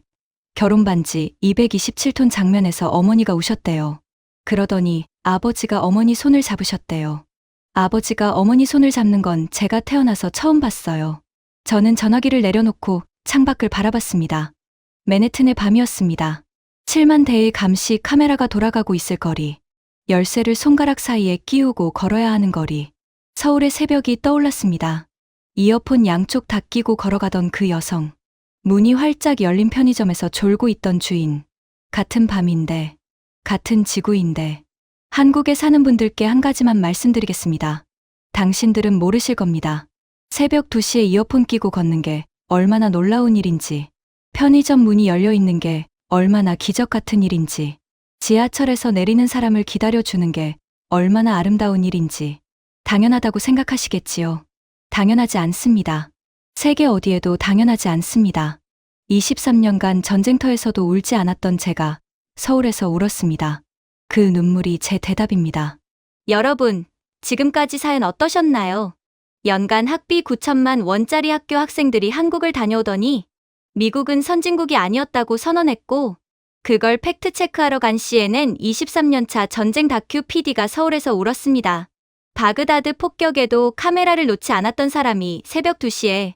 S3: 결혼 반지 227톤 장면에서 어머니가 우셨대요. 그러더니 아버지가 어머니 손을 잡으셨대요. 아버지가 어머니 손을 잡는 건 제가 태어나서 처음 봤어요. 저는 전화기를 내려놓고 창밖을 바라봤습니다. 맨해튼의 밤이었습니다. 7만 대의 감시 카메라가 돌아가고 있을 거리. 열쇠를 손가락 사이에 끼우고 걸어야 하는 거리. 서울의 새벽이 떠올랐습니다. 이어폰 양쪽 다 끼고 걸어가던 그 여성. 문이 활짝 열린 편의점에서 졸고 있던 주인. 같은 밤인데, 같은 지구인데. 한국에 사는 분들께 한 가지만 말씀드리겠습니다. 당신들은 모르실 겁니다. 새벽 2시에 이어폰 끼고 걷는 게 얼마나 놀라운 일인지. 편의점 문이 열려 있는 게 얼마나 기적 같은 일인지. 지하철에서 내리는 사람을 기다려주는 게 얼마나 아름다운 일인지. 당연하다고 생각하시겠지요. 당연하지 않습니다. 세계 어디에도 당연하지 않습니다. 23년간 전쟁터에서도 울지 않았던 제가 서울에서 울었습니다. 그 눈물이 제 대답입니다. 여러분, 지금까지 사연 어떠셨나요? 연간 학비 9천만 원짜리 학교 학생들이 한국을 다녀오더니 미국은 선진국이 아니었다고 선언했고 그걸 팩트체크하러 간 CNN 23년차 전쟁 다큐 PD가 서울에서 울었습니다. 바그다드 폭격에도 카메라를 놓지 않았던 사람이 새벽 2시에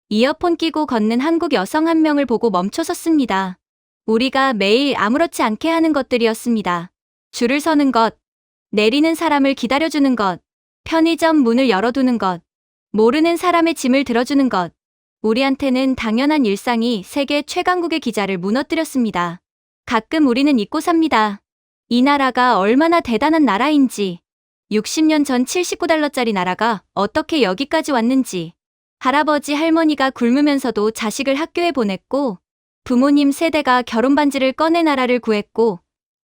S3: 이어폰 끼고 걷는 한국 여성 한 명을 보고 멈춰섰습니다. 우리가 매일 아무렇지 않게 하는 것들이었습니다. 줄을 서는 것, 내리는 사람을 기다려주는 것, 편의점 문을 열어두는 것, 모르는 사람의 짐을 들어주는 것. 우리한테는 당연한 일상이 세계 최강국의 기자를 무너뜨렸습니다. 가끔 우리는 잊고 삽니다. 이 나라가 얼마나 대단한 나라인지, 60년 전 79달러짜리 나라가 어떻게 여기까지 왔는지. 할아버지 할머니가 굶으면서도 자식을 학교에 보냈고 부모님 세대가 결혼 반지를 꺼내 나라를 구했고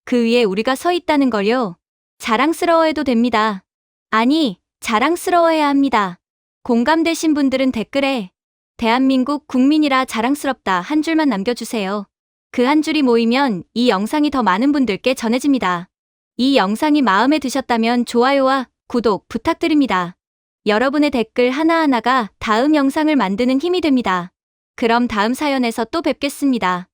S3: 그 위에 우리가 서 있다는 걸요. 자랑스러워해도 됩니다. 아니, 자랑스러워해야 합니다. 공감되신 분들은 댓글에 대한민국 국민이라 자랑스럽다 한 줄만 남겨주세요. 그 한 줄이 모이면 이 영상이 더 많은 분들께 전해집니다. 이 영상이 마음에 드셨다면 좋아요와 구독 부탁드립니다. 여러분의 댓글 하나하나가 다음 영상을 만드는 힘이 됩니다. 그럼 다음 사연에서 또 뵙겠습니다.